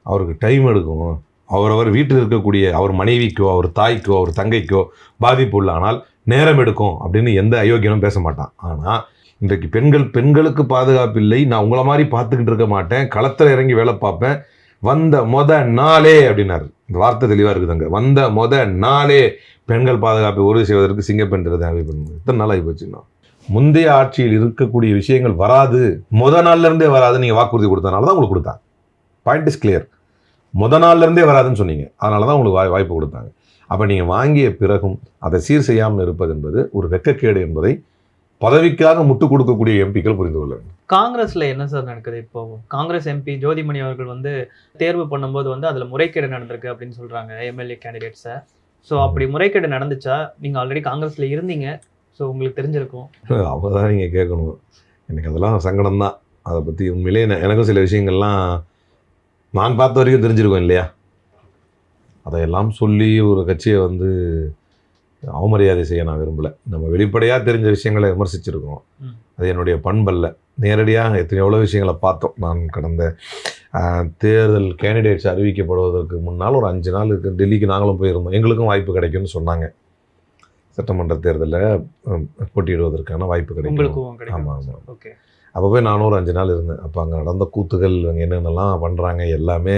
அவருக்கு டைம் எடுக்கும், அவரவர் வீட்டில் இருக்கக்கூடிய அவர் மனைவிக்கோ அவர் தாய்க்கோ அவர் தங்கைக்கோ பாதிப்பு உள்ள ஆனால் நேரம் எடுக்கும் அப்படின்னு எந்த அயோக்கியனும் பேச மாட்டான். ஆனால் இன்றைக்கு பெண்களுக்கு பாதுகாப்பு இல்லை, நான் உங்களை மாதிரி பார்த்துக்கிட்டு இருக்க மாட்டேன், களத்தில் இறங்கி வேலை பார்ப்பேன், வந்த நாளே அப்படின்னாரு. இந்த வார்த்தை தெளிவாக இருக்குதுங்க. வந்த நாளே பெண்கள் பாதுகாப்பை உறுதி செய்வதற்கு சிங்கப்பெண் தேவை பண்ணுங்க. இத்தனை நாள் ஆகி போச்சுன்னா முந்தைய ஆட்சியில் இருக்கக்கூடிய விஷயங்கள் வராது, நாள்லேருந்தே வராது. நீங்கள் வாக்குறுதி கொடுத்தனால தான் உங்களுக்கு கொடுத்தாங்க. Point is clear. நாள்லேருந்தே வராதுன்னு சொன்னீங்க, அதனால தான் உங்களுக்கு வாய்ப்பு கொடுத்தாங்க. அப்போ நீங்கள் வாங்கிய பிறகும் அதை சீர் செய்யாமல் இருப்பது என்பது ஒரு வெட்கக்கேடு என்பதை பதவிக்காக முட்டு கொடுக்கக்கூடிய எம்பிக்கள் புரிந்து கொள்ள வேண்டும். காங்கிரஸ்ல என்ன சார் நடக்குது? இப்போ காங்கிரஸ் எம்பி ஜோதிமணி அவர்கள் வந்து தேர்வு பண்ணும்போது வந்து அதுல முறைகேடு நடந்திருக்கு அப்படின்னு சொல்றாங்க எம்எல்ஏ கேண்டிடேட்ஸை. ஸோ அப்படி முறைகேடு நடந்துச்சா? நீங்க ஆல்ரெடி காங்கிரஸ்ல இருந்தீங்க, ஸோ உங்களுக்கு தெரிஞ்சிருக்கும். அவங்க தான் நீங்கள் கேட்கணும். எனக்கு அதெல்லாம் சங்கடம் தான். அதை பற்றி உண்மையிலே எனக்கும் சில விஷயங்கள்லாம் நான் பார்த்த வரைக்கும் தெரிஞ்சிருக்கோம் இல்லையா. அதையெல்லாம் சொல்லி ஒரு கட்சியை வந்து அவமரியாதை செய்ய நான் விரும்பலை. நம்ம வெளிப்படையாக தெரிஞ்ச விஷயங்களை விமர்சிச்சிருக்கோம். அது என்னுடைய பண்பல்ல. நேரடியாக எவ்வளோ விஷயங்களை பார்த்தோம். நான் கடந்த தேர்தல் கேண்டிடேட்ஸ் அறிவிக்கப்படுவதற்கு முன்னால் ஒரு 5 நாள் டெல்லிக்கு நாங்களும் போயிருந்தோம். எங்களுக்கும் வாய்ப்பு கிடைக்கும்னு சொன்னாங்க. சட்டமன்ற தேர்தலில் போட்டியிடுவதற்கான வாய்ப்பு கிடைக்கும். ஆமாம். ஓகே. அப்போ போய் நானும் ஒரு 5 நாள் இருந்தேன். அப்போ அங்கே நடந்த கூத்துகள் என்னென்னலாம் பண்ணுறாங்க எல்லாமே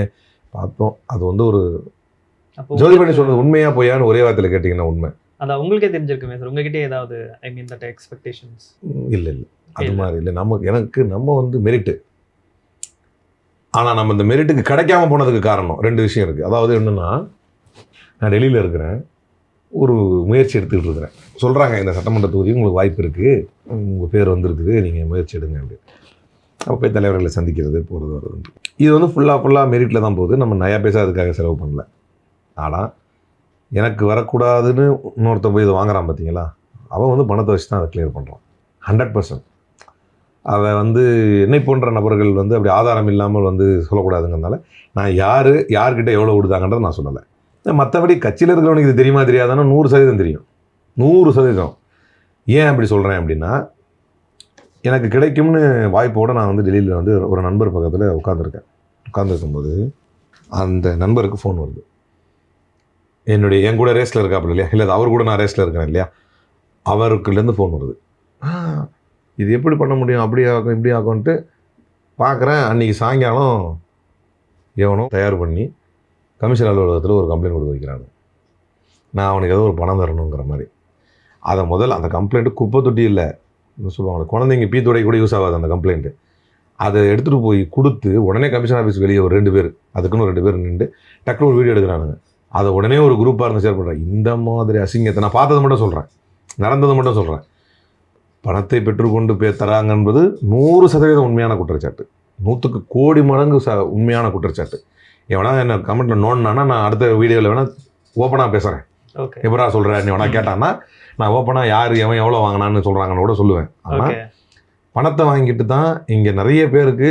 பார்த்தோம். அது வந்து ஒரு ஜோதிமணி சொன்னது உண்மையாக போயான்னு ஒரே வார்த்தையில் கேட்டிங்கன்னா உண்மை. அதான் உங்களுக்கே தெரிஞ்சிருக்குமே சார். உங்ககிட்ட ஏதாவது தட் எக்ஸ்பெக்டேஷன்ஸ்? இல்லை அது மாதிரி இல்லை. நம்ம வந்து மெரிட்டு. ஆனால் நம்ம இந்த மெரிட்டுக்கு கிடைக்காம போனதுக்கு காரணம் 2 விஷயம் இருக்குது. அதாவது என்னென்னா, நான் டெல்லியில் இருக்கிறேன், ஒரு முயற்சி எடுத்துக்கிட்டு இருக்கிறேன். சொல்கிறாங்க இந்த சட்டமன்ற தொகுதி உங்களுக்கு வாய்ப்பு இருக்குது, உங்கள் பேர் வந்திருக்குது, நீங்கள் முயற்சி எடுங்க அப்படி. அப்போ போய் தலைவர்களை சந்திக்கிறது போகிறது வருது. இது வந்து ஃபுல்லாக மெரிட்டில் தான் போகுது. நம்ம நயா பைசா அதுக்காக செலவு பண்ணல. ஆனால் எனக்கு வரக்கூடாதுன்னு இன்னொருத்த போய் இதை வாங்குறான் பார்த்தீங்களா, அவன் வந்து பணத்தை வச்சு தான் அதை கிளியர் பண்ணுறான் 100%. அதை வந்து என்னை போன்ற நபர்கள் வந்து அப்படி ஆதாரம் இல்லாமல் வந்து சொல்லக்கூடாதுங்கிறதுனால நான் யார்கிட்ட எவ்வளோ கொடுத்தாங்கன்றதை நான் சொல்லலை. மற்றபடி கட்சியில் இருக்கிறவனுக்கு இது தெரியுமா தெரியாதானோ 100% தெரியும். 100%. ஏன் அப்படி சொல்கிறேன் அப்படின்னா, எனக்கு கிடைக்கும்னு வாய்ப்போடு நான் வந்து டெல்லியில் வந்து ஒரு நண்பர் பக்கத்தில் உட்காந்துருக்கும்போது அந்த நண்பருக்கு ஃபோன் வருது. என் கூட ரேஸில் இருக்காப்புல இல்லையா, இல்லை அவர் கூட நான் ரேஸில் இருக்கிறேன் இல்லையா, அவருக்குலேருந்து ஃபோன் வருது. இது எப்படி பண்ண முடியும், அப்படி ஆகும் இப்படி ஆகும்ன்ட்டு பார்க்குறேன். அன்றைக்கி சாயங்காலம் எவனோ தயார் பண்ணி கமிஷன் அலுவலகத்தில் ஒரு கம்ப்ளைண்ட் கொடுக்க வைக்கிறாங்க. நான் அவனுக்கு ஏதோ ஒரு பணம் தரணுங்கிற மாதிரி. அதை அந்த கம்ப்ளைண்ட்டு குப்பை தொட்டி இல்லை சொல்லுவாங்க, குழந்தைங்க பீத்தோடைய கூட யூஸ் ஆகாது அந்த கம்ப்ளைண்ட்டு. அதை எடுத்துகிட்டு போய் கொடுத்து உடனே கமிஷன் ஆஃபீஸ் வெளியே ஒரு 2 பேர், அதுக்குன்னு 2 பேர் நின்று டக்குனு ஒரு வீடியோ எடுக்கிறானுங்க. அதை உடனே ஒரு குரூப்பாக இருந்து ஷேர் பண்ணுறேன். இந்த மாதிரி அசிங்கத்தை நான் பார்த்ததை மட்டும் சொல்கிறேன், நடந்ததை மட்டும் சொல்கிறேன். பணத்தை பெற்றுக்கொண்டு தராங்க என்பது 100% உண்மையான குற்றச்சாட்டு, 100க்கு கோடி மடங்கு உண்மையான குற்றச்சாட்டு. எவனா என்ன கமெண்ட்டில் நோண்டானா நான் அடுத்த வீடியோவில் வேணால் ஓப்பனாக பேசுகிறேன். ஓகே, எப்படா சொல்கிறேன் நீ வேணா கேட்டான்னா நான் ஓப்பனாக யார் எவன் எவ்வளோ வாங்கினான்னு சொல்கிறாங்கன்னு கூட சொல்லுவேன். ஆனால் பணத்தை வாங்கிட்டு தான் இங்கே நிறைய பேருக்கு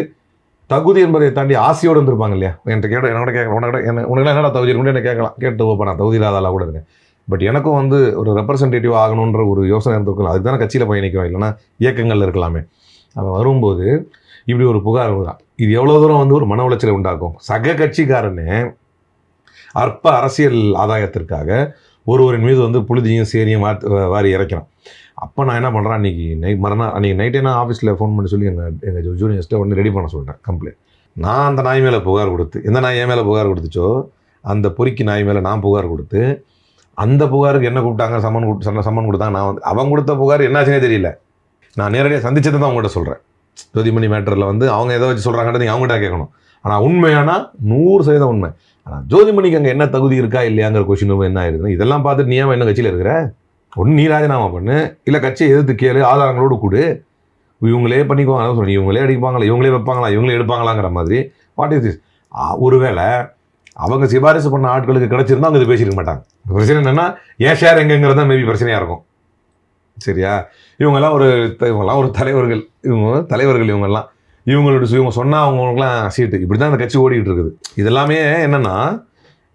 தகுதி என்பதை தாண்டி ஆசையோடு இருந்திருப்பாங்க இல்லையா. என்கிட்ட என்னோட உனக்கு என்னடா தகுதி இருக்குன்னு என்ன கேட்டு ஓப்பனா தகுதி இல்லாதால கூட இருக்கேன். பட் எனக்கும் வந்து ஒரு ரெப்ரசன்டேட்டிவ் ஆகணுன்ற ஒரு யோசனை இருந்திருக்கலாம். அதுக்கு தானே கட்சியில் பயணிக்கிறோம், இல்லைன்னா இயக்கங்கள் இருக்கலாமே. அவன் வரும்போது இப்படி ஒரு புகார் வருதான், இது எவ்வளோ தூரம் வந்து ஒரு மன உளைச்சலை உண்டாக்கும். சக கட்சிக்காரனே அற்ப அரசியல் ஆதாயத்திற்காக ஒருவரின் மீது வந்து புழுதியும் சேரியும் வாரி இறைக்கிறான். அப்போ நான் என்ன பண்ணுறேன், அன்றைக்கி நைட்டே நான் ஆஃபீஸில் ஃபோன் பண்ணி சொல்லி எங்கள் ஜூனியர்ஸ்ட்டை ஒன்று ரெடி பண்ண சொல்லிட்டேன் கம்ப்ளைண்ட். நான் அந்த நாய் மேலே புகார் கொடுத்து, எந்த நாய் என் மேலே புகார் கொடுத்துச்சோ அந்த பொறுக்கி நாய் மேலே நான் புகார் கொடுத்து, அந்த புகாருக்கு என்ன கூப்பிட்டாங்க, சம்மன் கொடுத்தாங்க. நான் வந்து அவங்க கொடுத்த புகார் என்னாச்சுன்னே தெரியல. நான் நேரடியாக சந்திச்சதை தான் அவங்கள்ட்ட சொல்கிறேன். ஜோதிமணி மேட்டரில் வந்து அவங்க எதை வச்சு சொல்கிறாங்கன்றது நீங்கள் அவங்ககிட்ட கேட்கணும். ஆனால் உண்மையானா 100% உண்மை. ஆனால் ஜோதிமணிக்கு அங்கே என்ன தகுதி இருக்கா இல்லையாங்கிற கொஸ்டின் என்ன ஆயிருதுன்னா, இதெல்லாம் பார்த்துட்டு நீ ஏன் என்ன கட்சியில் இருக்கிற, ஒன்று நீ ராஜினாமா பண்ணு, இல்லை கட்சியை எதிர்த்து கேளு, ஆதாரங்களோடு கூடு, இவங்களே பண்ணிக்குவாங்க. இவங்களே அடிப்பாங்களா, இவங்களே வைப்பாங்களா, இவங்களே எடுப்பாங்களாங்கிற மாதிரி. What is this? ஒருவேளை அவங்க சிபாரிசு பண்ண ஆட்களுக்கு கிடைச்சிருந்தா அவங்க இது பேசியிருக்க மாட்டாங்க. பிரச்சனை என்னன்னா ஏன் ஷேர் எங்கங்கிறது தான் மேபி பிரச்சனையாக இருக்கும். சரியா? இவங்கெல்லாம் ஒரு தலைவர்கள், இவங்க சொன்னால் அவங்களுக்குலாம் சீட்டு, இப்படி தான் அந்த கட்சி ஓடிக்கிட்டு இருக்குது. இதெல்லாமே என்னென்னா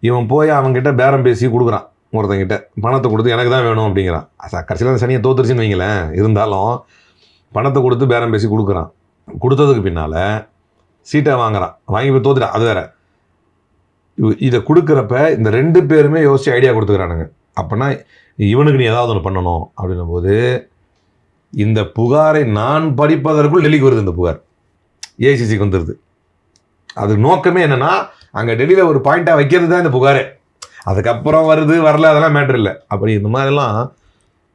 இவன் போய் அவங்ககிட்ட பேரம் பேசி கொடுக்குறான், ஒருத்தங்கிட்ட பணத்தை கொடுத்து எனக்கு தான் வேணும் அப்படிங்கிறான். கடைசியில் அந்த சனியை தோத்துருச்சுன்னு வைங்களேன், இருந்தாலும் பணத்தை கொடுத்து பேரம் பேசி கொடுக்குறான். கொடுத்ததுக்கு பின்னால் சீட்டை வாங்குறான், வாங்கி போய் தோத்துட்டான், அது வேற. இதை கொடுக்குறப்ப இந்த 2 பேருமே யோசிச்சு ஐடியா கொடுத்துக்கிறானுங்க. அப்போனா இவனுக்கு நீ ஏதாவது ஒன்று பண்ணணும் அப்படின்னும் போது இந்த புகாரை நான் படிப்பதற்குள் டெல்லிக்கு வருது. இந்த புகார் ஏஐசிசிக்கு வந்துடுது. அது நோக்கமே என்னன்னா அங்கே டெல்லியில் ஒரு பாயிண்டாக வைக்கிறது தான் இந்த புகாரே. அதுக்கப்புறம் வருது வரல அதெல்லாம் மேட்ரு இல்லை. அப்படி இந்த மாதிரிலாம்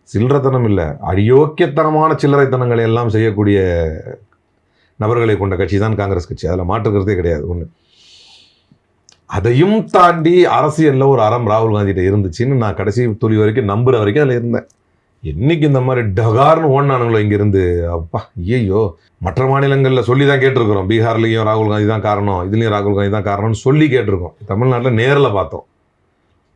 சில்லறைத்தனம் இல்லை, அயோக்கியத்தனமான சில்லறைத்தனங்களை எல்லாம் செய்யக்கூடிய நபர்களை கொண்ட கட்சி தான் காங்கிரஸ் கட்சி. அதில் மாற்றுக்கிறதே கிடையாது. ஒன்று அதையும் தாண்டி அரசியலில் ஒரு அறம் ராகுல் காந்திகிட்ட இருந்துச்சுன்னு நான் கடைசி துளி வரைக்கும் நம்புகிற வரைக்கும் அதில் இருந்தேன். என்னைக்கு இந்த மாதிரி டகார்னு ஓடினானுங்களோ இங்கேருந்து, அப்பா ஐயோ. மற்ற மாநிலங்களில் சொல்லி தான் கேட்டிருக்கிறோம், பீகார்லேயும் ராகுல் காந்தி தான் காரணம், இதுலேயும் ராகுல் காந்தி தான் காரணம்னு சொல்லி கேட்டிருக்கோம். தமிழ்நாட்டில் நேரில் பார்த்தோம்.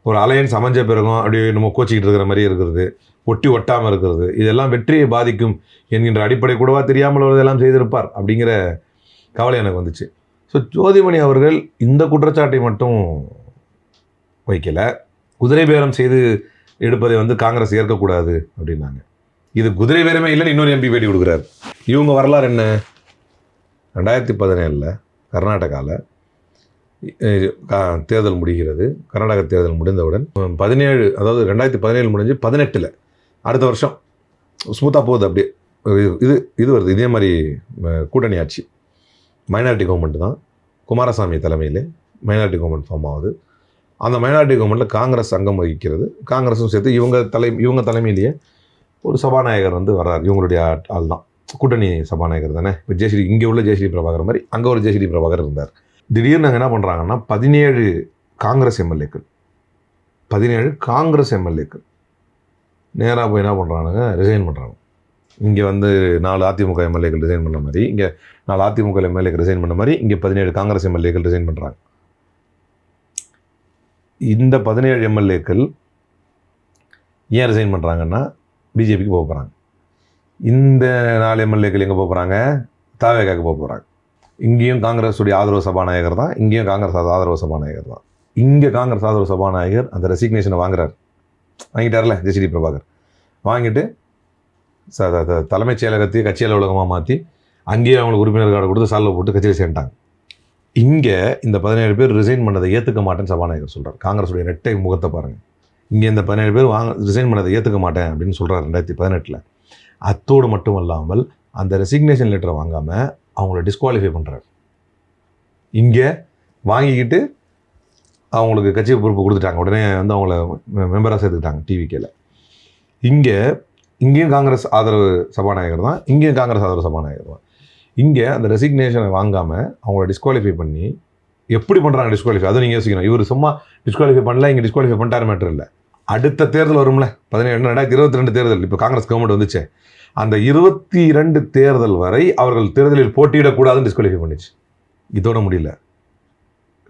ஒரு அலையன்ஸ் அமைஞ்ச பிறகும் அப்படியே நம்ம கோச்சிக்கிட்டு இருக்கிற மாதிரி இருக்கிறது, ஒட்டி ஒட்டாமல் இருக்கிறது, இதெல்லாம் வெற்றியை பாதிக்கும் என்கின்ற அடிப்படை கூடவா தெரியாமல் வருவதெல்லாம் செய்திருப்பார் அப்படிங்கிற கவலை எனக்கு வந்துச்சு. ஸோ ஜோதிமணி அவர்கள் இந்த குற்றச்சாட்டை மட்டும் வைக்கலை, குதிரை பேரம் செய்து எடுப்பதை காங்கிரஸ் ஏற்கக்கூடாது அப்படின்னாங்க. இது குதிரை பேரமே இல்லைன்னு இன்னொரு எம்பி பேட்டி கொடுக்குறாரு. இவங்க வரலாறு என்ன? 2017 கர்நாடகாவில் தேர்தல் முடிகிறது. கர்நாடக தேர்தல் முடிந்தவுடன் 17, அதாவது 2017 முடிஞ்சு 18 அடுத்த வருஷம் ஸ்மூத்தாக போகுது. அப்படியே இது வருது. இதே மாதிரி கூட்டணி ஆட்சி, மைனாரிட்டி கவர்மெண்ட் தான், குமாரசாமி தலைமையில் மைனாரிட்டி கவர்மெண்ட் ஃபார்ம் ஆகுது. அந்த மைனாரிட்டி கவர்மெண்ட்டில் காங்கிரஸ் அங்கம் வகிக்கிறது. காங்கிரஸும் சேர்த்து இவங்க தலைமையிலேயே ஒரு சபாநாயகர் வர்றார். இவங்களுடைய ஆள் தான், கூட்டணி சபாநாயகர் தானே. இப்போ ஜெயஸ்ரீ, இங்கே உள்ள ஜெயஸ்ரீ பிரபாகர் மாதிரி அங்கே ஒரு ஜெயஸ்ரீ பிரபாகர் இருந்தார். திடீர்னு அங்கே என்ன பண்ணுறாங்கன்னா 17 காங்கிரஸ் எம்எல்ஏக்கள் நேராக போய் என்ன பண்ணுறானுங்க, ரிசைன் பண்ணுறாங்க. இங்கே 4 அதிமுக எம்எல்ஏக்கள் ரிசைன் பண்ண மாதிரி, இங்கே 4 அதிமுக எம்எல்ஏக்கள் ரிசைன் பண்ண மாதிரி, இங்கே 17 காங்கிரஸ் எம்எல்ஏக்கள் ரிசைன் பண்ணுறாங்க. இந்த 17 எம்எல்ஏக்கள் ஏன் ரிசைன் பண்ணுறாங்கன்னா பிஜேபிக்கு போக போகிறாங்க. இந்த 4 எம்எல்ஏக்கள் எங்கே போக போகிறாங்க? தாவேகாவுக்கு போக போகிறாங்க. இங்கேயும் காங்கிரஸுடைய ஆதரவு சபாநாயகர் தான், இங்கேயும் காங்கிரஸ் ஆதரவு சபாநாயகர் தான். இங்கே காங்கிரஸ் ஆதரவு சபாநாயகர் அந்த ரெசிக்னேஷனை வாங்கிட்டார்ல ஜெயஸ்ரீ பிரபாகர். வாங்கிட்டு தலைமைச் செயலகத்தையும் கட்சி அலுவலகமாக மாற்றி அங்கேயே அவங்களுக்கு உறுப்பினர் கார்டு கொடுத்து சால்வை போட்டு கட்சியில் சேர்ந்துட்டாங்க. இங்கே இந்த 17 பேர் ரிசைன் பண்ணதை ஏற்றுக்க மாட்டேன்னு சபாநாயகர் சொல்கிறார். காங்கிரஸுடைய இரட்டை முகத்தை பாருங்கள். இங்கே இந்த 17 பேர் ரிசைன் பண்ணதை ஏற்றுக்க மாட்டேன் அப்படின்னு சொல்கிறார் 2018. அத்தோடு மட்டும் இல்லாமல் அந்த ரெசிக்னேஷன் லெட்டரை வாங்காமல் அவங்கள டிஸ்குவாலிஃபை பண்ணுறாரு. இங்கே வாங்கிக்கிட்டு அவங்களுக்கு கட்சி பொறுப்பு கொடுத்துட்டாங்க. உடனே அவங்கள மெம்பராக சேர்த்துக்கிட்டாங்க டிவிகேல. இங்கேயும் காங்கிரஸ் ஆதரவு சபாநாயகர் தான், இங்கேயும் காங்கிரஸ் ஆதரவு சபாநாயகர் தான். இங்கே அந்த ரெசிக்னேஷனை வாங்காமல் அவங்கள டிஸ்குவாலிஃபை பண்ணி எப்படி பண்ணுறாங்க டிஸ்குவாலிஃபை? அதை நீங்கள் யோசிக்கணும். இவர் சும்மா டிஸ்குவாலிஃபை பண்ணல, இங்கே டிஸ்குவாலிஃபை பண்ணிட்டார் மேட்டர் இல்லை. அடுத்த தேர்தல் வரும்ல, 2022 தேர்தல். இப்போ காங்கிரஸ் கவர்மெண்ட் வந்துச்சு, அந்த 22 தேர்தல் வரை அவர்கள் தேர்தலில் போட்டியிடக்கூடாதுன்னு டிஸ்குவாலிஃபை பண்ணிச்சு. இதோட முடியல,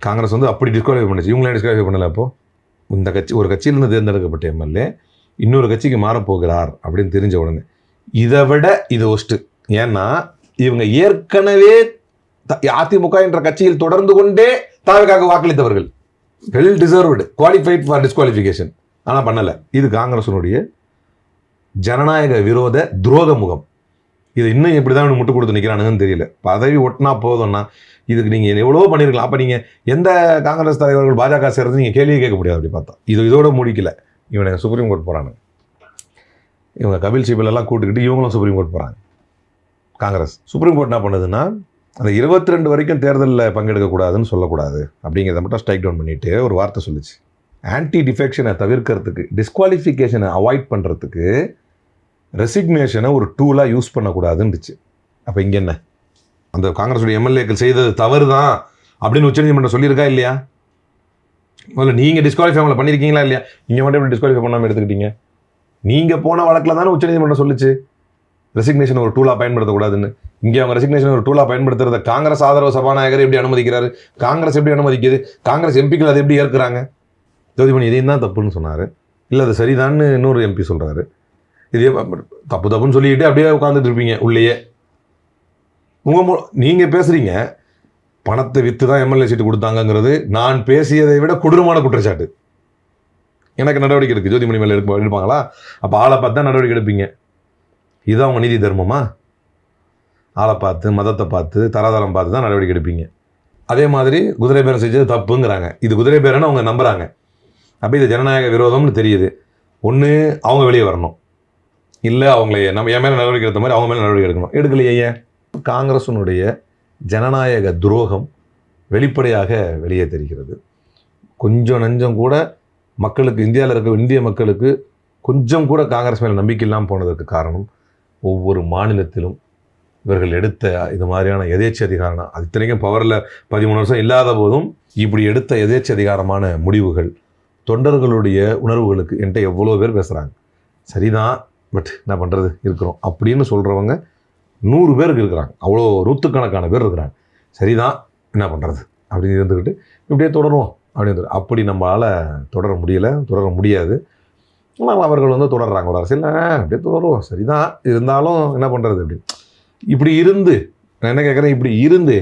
காங்கிரஸ் அப்படி டிஸ்குவாலிஃபை பண்ணிச்சு. இவங்களே டிஸ்குவாலிஃபை பண்ணலை. அப்போது இந்த கட்சி, ஒரு கட்சியிலிருந்து தேர்ந்தெடுக்கப்பட்ட எம்எல்ஏ இன்னொரு கட்சிக்கு மாறப்போகிறார் அப்படின்னு தெரிஞ்ச உடனே இதை விட இது ஒஸ்ட்டு. ஏன்னா இவங்க ஏற்கனவே அதிமுக என்ற கட்சியில் தொடர்ந்து கொண்டே தாவேகாவுக்கு வாக்களித்தவர்கள், well deserved, qualified for disqualification. ஆனால் பண்ணலை. இது காங்கிரஸினுடைய ஜனநாயக விரோத துரோக முகம். இது இன்னும் எப்படி தான் முட்டு கொடுத்து நிற்கிறானுங்கன்னு தெரியல. பதவி ஒட்டினா போதும்னா இதுக்கு நீங்கள் எவ்வளோ பண்ணியிருக்கலாம். அப்போ நீங்கள் எந்த காங்கிரஸ் தலைவர்கள் பாஜக சேர்றது நீங்கள் கேள்வியே கேட்க முடியாது. அப்படி பார்த்தா இதோட முடிக்கல. இவனுங்க சுப்ரீம் கோர்ட் போகிறானுங்க. இவங்க கபில் சிபலெல்லாம் கூட்டுக்கிட்டு இவங்களும் சுப்ரீம் கோர்ட் போகிறாங்க. காங்கிரஸ் சுப்ரீம் கோர்ட் என்ன பண்ணுதுன்னா, அந்த 22 வரைக்கும் தேர்தலில் பங்கெடுக்கக்கூடாதுன்னு சொல்லக்கூடாது அப்படிங்கிறத மட்டும் ஸ்ட்ரைக் டவுன் பண்ணிவிட்டு ஒரு வார்த்தை சொல்லிச்சு. ஆன்டி டிஃபெக்ஷனை தவிர்க்கிறதுக்கு, டிஸ்குவாலிஃபிகேஷனை அவாய்ட் பண்ணுறதுக்கு ரெசிக்னேஷனை ஒரு டூலாக யூஸ் பண்ணக்கூடாதுன்னுச்சு. அப்போ இங்கே என்ன, அந்த காங்கிரஸுடைய எம்எல்ஏக்கள் செய்தது தவறு தான் அப்படின்னு உச்சநீதிமன்றம் சொல்லியிருக்கா இல்லையா? முதல்ல நீங்கள் டிஸ்குவாலிஃபை அவங்கள பண்ணியிருக்கீங்களா இல்லையா? இங்கே மட்டும் எப்படி டிஸ்குவாலிஃபை பண்ணாமல் எடுத்துக்கிட்டீங்க? நீங்கள் போன வழக்கில் தானே உச்சநீதிமன்றம் சொல்லிச்சு ரெசிக்னேஷன் ஒரு டூலாக பயன்படுத்தக்கூடாதுன்னு. இங்கே அவங்க ரெசிக்னேஷன் ஒரு டூலாக பயன்படுத்துறத காங்கிரஸ் ஆதரவு சபாநாயகர் எப்படி அனுமதிக்கிறாரு, காங்கிரஸ் எப்படி அனுமதிக்குது, காங்கிரஸ் எம்பிக்கள் அதை எப்படி ஏற்கிறாங்க? ஜோதிமணி இதையும் தான் தப்புன்னு சொன்னார். இல்லை அது சரிதான்னு இன்னொரு எம்பி சொல்கிறாரு. இதே தப்பு தப்புன்னு சொல்லிக்கிட்டு அப்படியே உட்காந்துட்டு இருப்பீங்க உள்ளேயே. நீங்கள் பேசுகிறீங்க பணத்தை விற்று தான் எம்எல்ஏ சீட்டு கொடுத்தாங்கங்கிறது நான் பேசியதை விட கொடூரமான குற்றச்சாட்டு. எனக்கு நடவடிக்கை இருக்குது, ஜோதிமணி மேலே எடுப்பாங்களா? அப்போ ஆளை பார்த்து தான் நடவடிக்கை எடுப்பீங்க. இதுதான் அவங்க நீதி தர்மமா? ஆளை பார்த்து மதத்தை பார்த்து தராதரம் பார்த்து தான் நடவடிக்கை எடுப்பீங்க. அதே மாதிரி குதிரை பேரம் செஞ்சது தப்புங்கிறாங்க. இது குதிரை பேரன்னு அவங்க நம்புகிறாங்க. அப்போ இது ஜனநாயக விரோதம்னு தெரியுது. ஒன்று அவங்க வெளியே வரணும், இல்லை அவங்கள நம்ம என் மேலே நடவடிக்கை எடுத்த மாதிரி அவங்க மேலே நடவடிக்கை எடுக்கணும். எடுக்கலையே. ஏன்? காங்கிரஸினுடைய ஜனநாயக துரோகம் வெளிப்படையாக வெளியே தெரிகிறது. கொஞ்சம் நஞ்சம் கூட மக்களுக்கு, இந்தியாவில் இருக்க இந்திய மக்களுக்கு கொஞ்சம் கூட காங்கிரஸ் மேலே நம்பிக்கை இல்லாமல் போனதற்கு காரணம் ஒவ்வொரு மாநிலத்திலும் இவர்கள் எடுத்த இது மாதிரியான எதேச்ச அதிகாரம். அது இத்தனைக்கும் பவரில் 13 வருஷம் இல்லாத போதும் இப்படி எடுத்த எதேச்ச அதிகாரமான முடிவுகள் தொண்டர்களுடைய உணர்வுகளுக்கு என்கிட்ட எவ்வளோ பேர் பேசுகிறாங்க. சரிதான், பட் என்ன பண்ணுறது இருக்கிறோம் அப்படின்னு சொல்கிறவங்க 100 பேருக்கு இருக்கிறாங்க. அவ்வளோ நூற்றுக்கணக்கான பேர் இருக்கிறாங்க. சரிதான், என்ன பண்ணுறது அப்படின்னு இருந்துக்கிட்டு இப்படியே தொடருவோம் அப்படின்னு. அப்படி நம்மளால் தொடர முடியாது. ஆனால் அவர்கள் தொடர்றாங்க ஒரு அரசியல். அப்படியே தொடருவோம், சரிதான், இருந்தாலும் என்ன பண்ணுறது அப்படின்னு. இப்படி இருந்து நான் என்ன கேட்குறேன், இப்படி இருந்து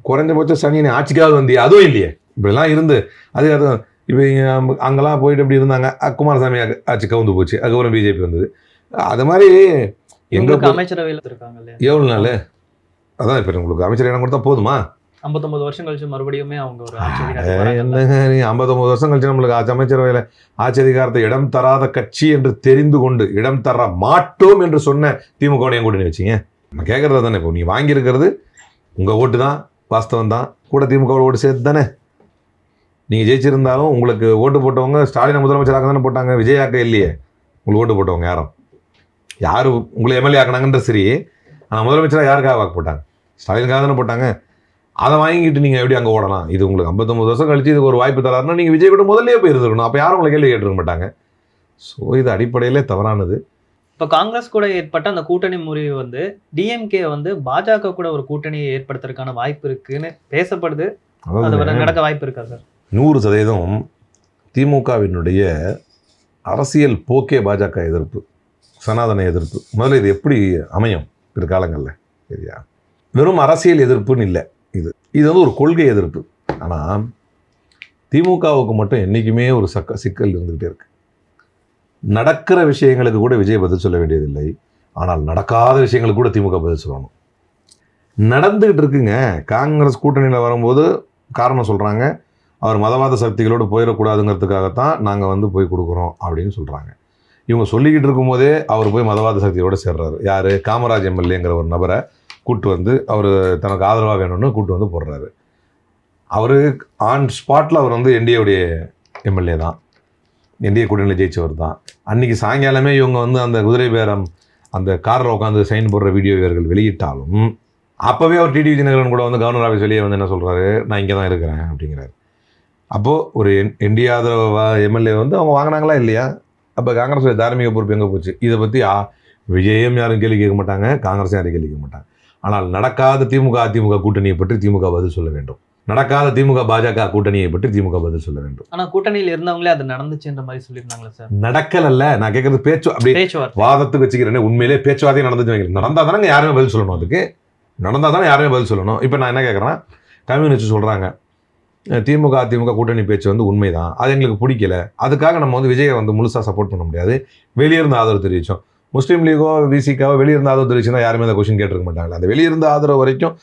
குறைஞ்சபட்சம் சனியனை ஆட்சிக்காவது வந்தியா? அதுவும் இல்லையே. இப்படிலாம் இருந்து அது இப்போ அங்கெல்லாம் போயிட்டு எப்படி இருந்தாங்க, குமாரசாமி ஆட்சி கவுந்து போச்சு, அதுக்கப்புறம் பிஜேபி வந்தது. அது மாதிரி எங்களுக்கு அமைச்சரவையில் இருக்காங்க இல்லையா? எவ்வளோ நாள் அதான் இப்போ உங்களுக்கு அமைச்சர் இடம் கொடுத்தா போதுமா? 59 வருஷம் கழிச்சு மறுபடியுமே அவங்க ஒரு என்னங்க நீ 59 வருஷம் கழிச்சு நம்மளுக்கு அமைச்சரவையில் ஆட்சி அதிகாரத்தை இடம் தராத கட்சி என்று தெரிந்து கொண்டு இடம் தர மாட்டோம் என்று சொன்ன திமுக கூட்டணி வச்சிங்க. நம்ம கேட்குறது தானே. இப்போ நீ வாங்கியிருக்கிறது உங்கள் ஓட்டு தான், வாஸ்தவம் தான், கூட திமுக ஓட்டு சேர்த்து தானே. நீங்கள் ஜெயிச்சிருந்தாலும் உங்களுக்கு ஓட்டு போட்டவங்க ஸ்டாலினை முதலமைச்சராக தானே போட்டாங்க, விஜயாக்க இல்லையே. உங்களுக்கு ஓட்டு போட்டவங்க யார் உங்களை எம்எல்ஏ ஆக்கினாங்கன்ற சரி, ஆனால் முதலமைச்சராக யாருக்காக வாக்கு போட்டாங்க? ஸ்டாலினுக்காக தானே போட்டாங்க. அதை வாங்கிட்டு நீங்கள் எப்படி அங்கே ஓடலாம்? இது உங்களுக்கு 59 வருஷம் கழிச்சு இதுக்கு ஒரு வாய்ப்பு தராருன்னா நீங்கள் விஜய் கூட முதல்லே போயிருந்துருக்கணும். அப்போ யாரும் உங்களை கேள்வி கேட்டிருக்க மாட்டாங்க. ஸோ இது அடிப்படையிலே தவறானது. இப்போ காங்கிரஸ் கூட ஏற்பட்ட அந்த கூட்டணி முறிவு டிஎம்கே பாஜக கூட ஒரு கூட்டணியை ஏற்படுத்துறதுக்கான வாய்ப்பு இருக்குன்னு பேசப்படுது. அது நடக்க வாய்ப்பு இருக்கா சார்? 100% திமுகவினுடைய அரசியல் போக்கே பாஜக எதிர்ப்பு, சனாதன எதிர்ப்பு. முதல்ல இது எப்படி அமையும் பிற்காலங்களில்? சரியா, வெறும் அரசியல் எதிர்ப்புன்னு இல்லை, இது ஒரு கொள்கை எதிர்ப்பு. ஆனால் திமுகவுக்கு மட்டும் என்றைக்குமே ஒரு சிக்கல் இருந்துகிட்டே இருக்கு. நடக்கிற விஷயங்களுக்கு கூட விஜய் பதில் சொல்ல வேண்டியதில்லை, ஆனால் நடக்காத விஷயங்களுக்கு கூட திமுக பதில் சொல்லணும். நடந்துகிட்டு இருக்குங்க. காங்கிரஸ் கூட்டணியில் வரும்போது காரணம் சொல்கிறாங்க, அவர் மதவாத சக்திகளோடு போயிடக்கூடாதுங்கிறதுக்காகத்தான் நாங்கள் போய் கொடுக்குறோம் அப்படின்னு சொல்கிறாங்க. இவங்க சொல்லிக்கிட்டு இருக்கும்போதே அவர் போய் மதவாத சக்தியோடு சேர்றாரு. யார்? காமராஜ் எம்எல்ஏங்கிற ஒரு நபரை கூட்டு அவர் தனக்கு ஆதரவாக வேணும்னு கூட்டு போடுறாரு. அவர் ஆன் ஸ்பாட்டில் அவர் என்டிஏவுடைய எம்எல்ஏ தான், என்டிஏ கூட்டணியில் ஜெயிச்சவர் தான். அன்றைக்கி சாயங்காலமே இவங்க அந்த குதிரை பேரம் அந்த காரில் உட்காந்து சைன் போடுற வீடியோ இவர்கள் வெளியிட்டாலும் அப்போவே அவர் டிடி விஜயநகரன் கூட கவர்னர் ஆஃபீஸ் வெளியே என்ன சொல்கிறாரு, நான் இங்கே தான் இருக்கிறேன் அப்படிங்கிறாரு. அப்போது ஒரு என்டிஏ ஆதரவு எம்எல்ஏ அவங்க வாங்கினாங்களா இல்லையா? அப்போ காங்கிரஸோட தார்மீக பொறுப்பு எங்கே போச்சு? இதை பற்றி விஜயம் யாரும் கேள்வி கேட்க மாட்டாங்க, காங்கிரஸும் யாரும் கேள்வி கேட்க மாட்டாங்க. ஆனால் நடக்காத திமுக அதிமுக கூட்டணியை பற்றி திமுக பதில் சொல்ல வேண்டும். நடக்காத திமுக பாஜக கூட்டணியை பற்றி திமுக பதில் சொல்ல வேண்டும். ஆனால் கூட்டணியில் இருந்தவங்களே அது நடந்துச்சுன்ற மாதிரி சொல்லியிருந்தாங்களா சார்? நடக்கல. நான் கேட்கறது பேச்சுவார்த்தை வாதத்துக்கு வச்சுக்கிறேன். உண்மையிலே பேச்சுவார்த்தை நடந்துச்சு. நடந்தால் தானே யாருமே பதில் சொல்லணும். அதுக்கு நடந்தால் தானே யாருமே பதில் சொல்லணும். இப்போ நான் என்ன கேட்குறேன்னா, கம்யூனிஸ்ட் சொல்கிறாங்க திமுக அதிமுக கூட்டணி பேச்சு உண்மைதான், அது எங்களுக்கு பிடிக்கல, அதுக்காக நம்ம விஜயை முழுசாக சப்போர்ட் பண்ண முடியாது, வெளியிருந்து ஆதரவு தெரிவித்தோம். முஸ்லீம் லீகோ விசிகாவோ வெளியிருந்து ஆதரவு தெரிவிச்சுன்னா யாருமே அந்த கொஸ்டின் கேட்டிருக்க மாட்டாங்களா? அந்த வெளியிருந்து ஆதரவு வரைக்கும்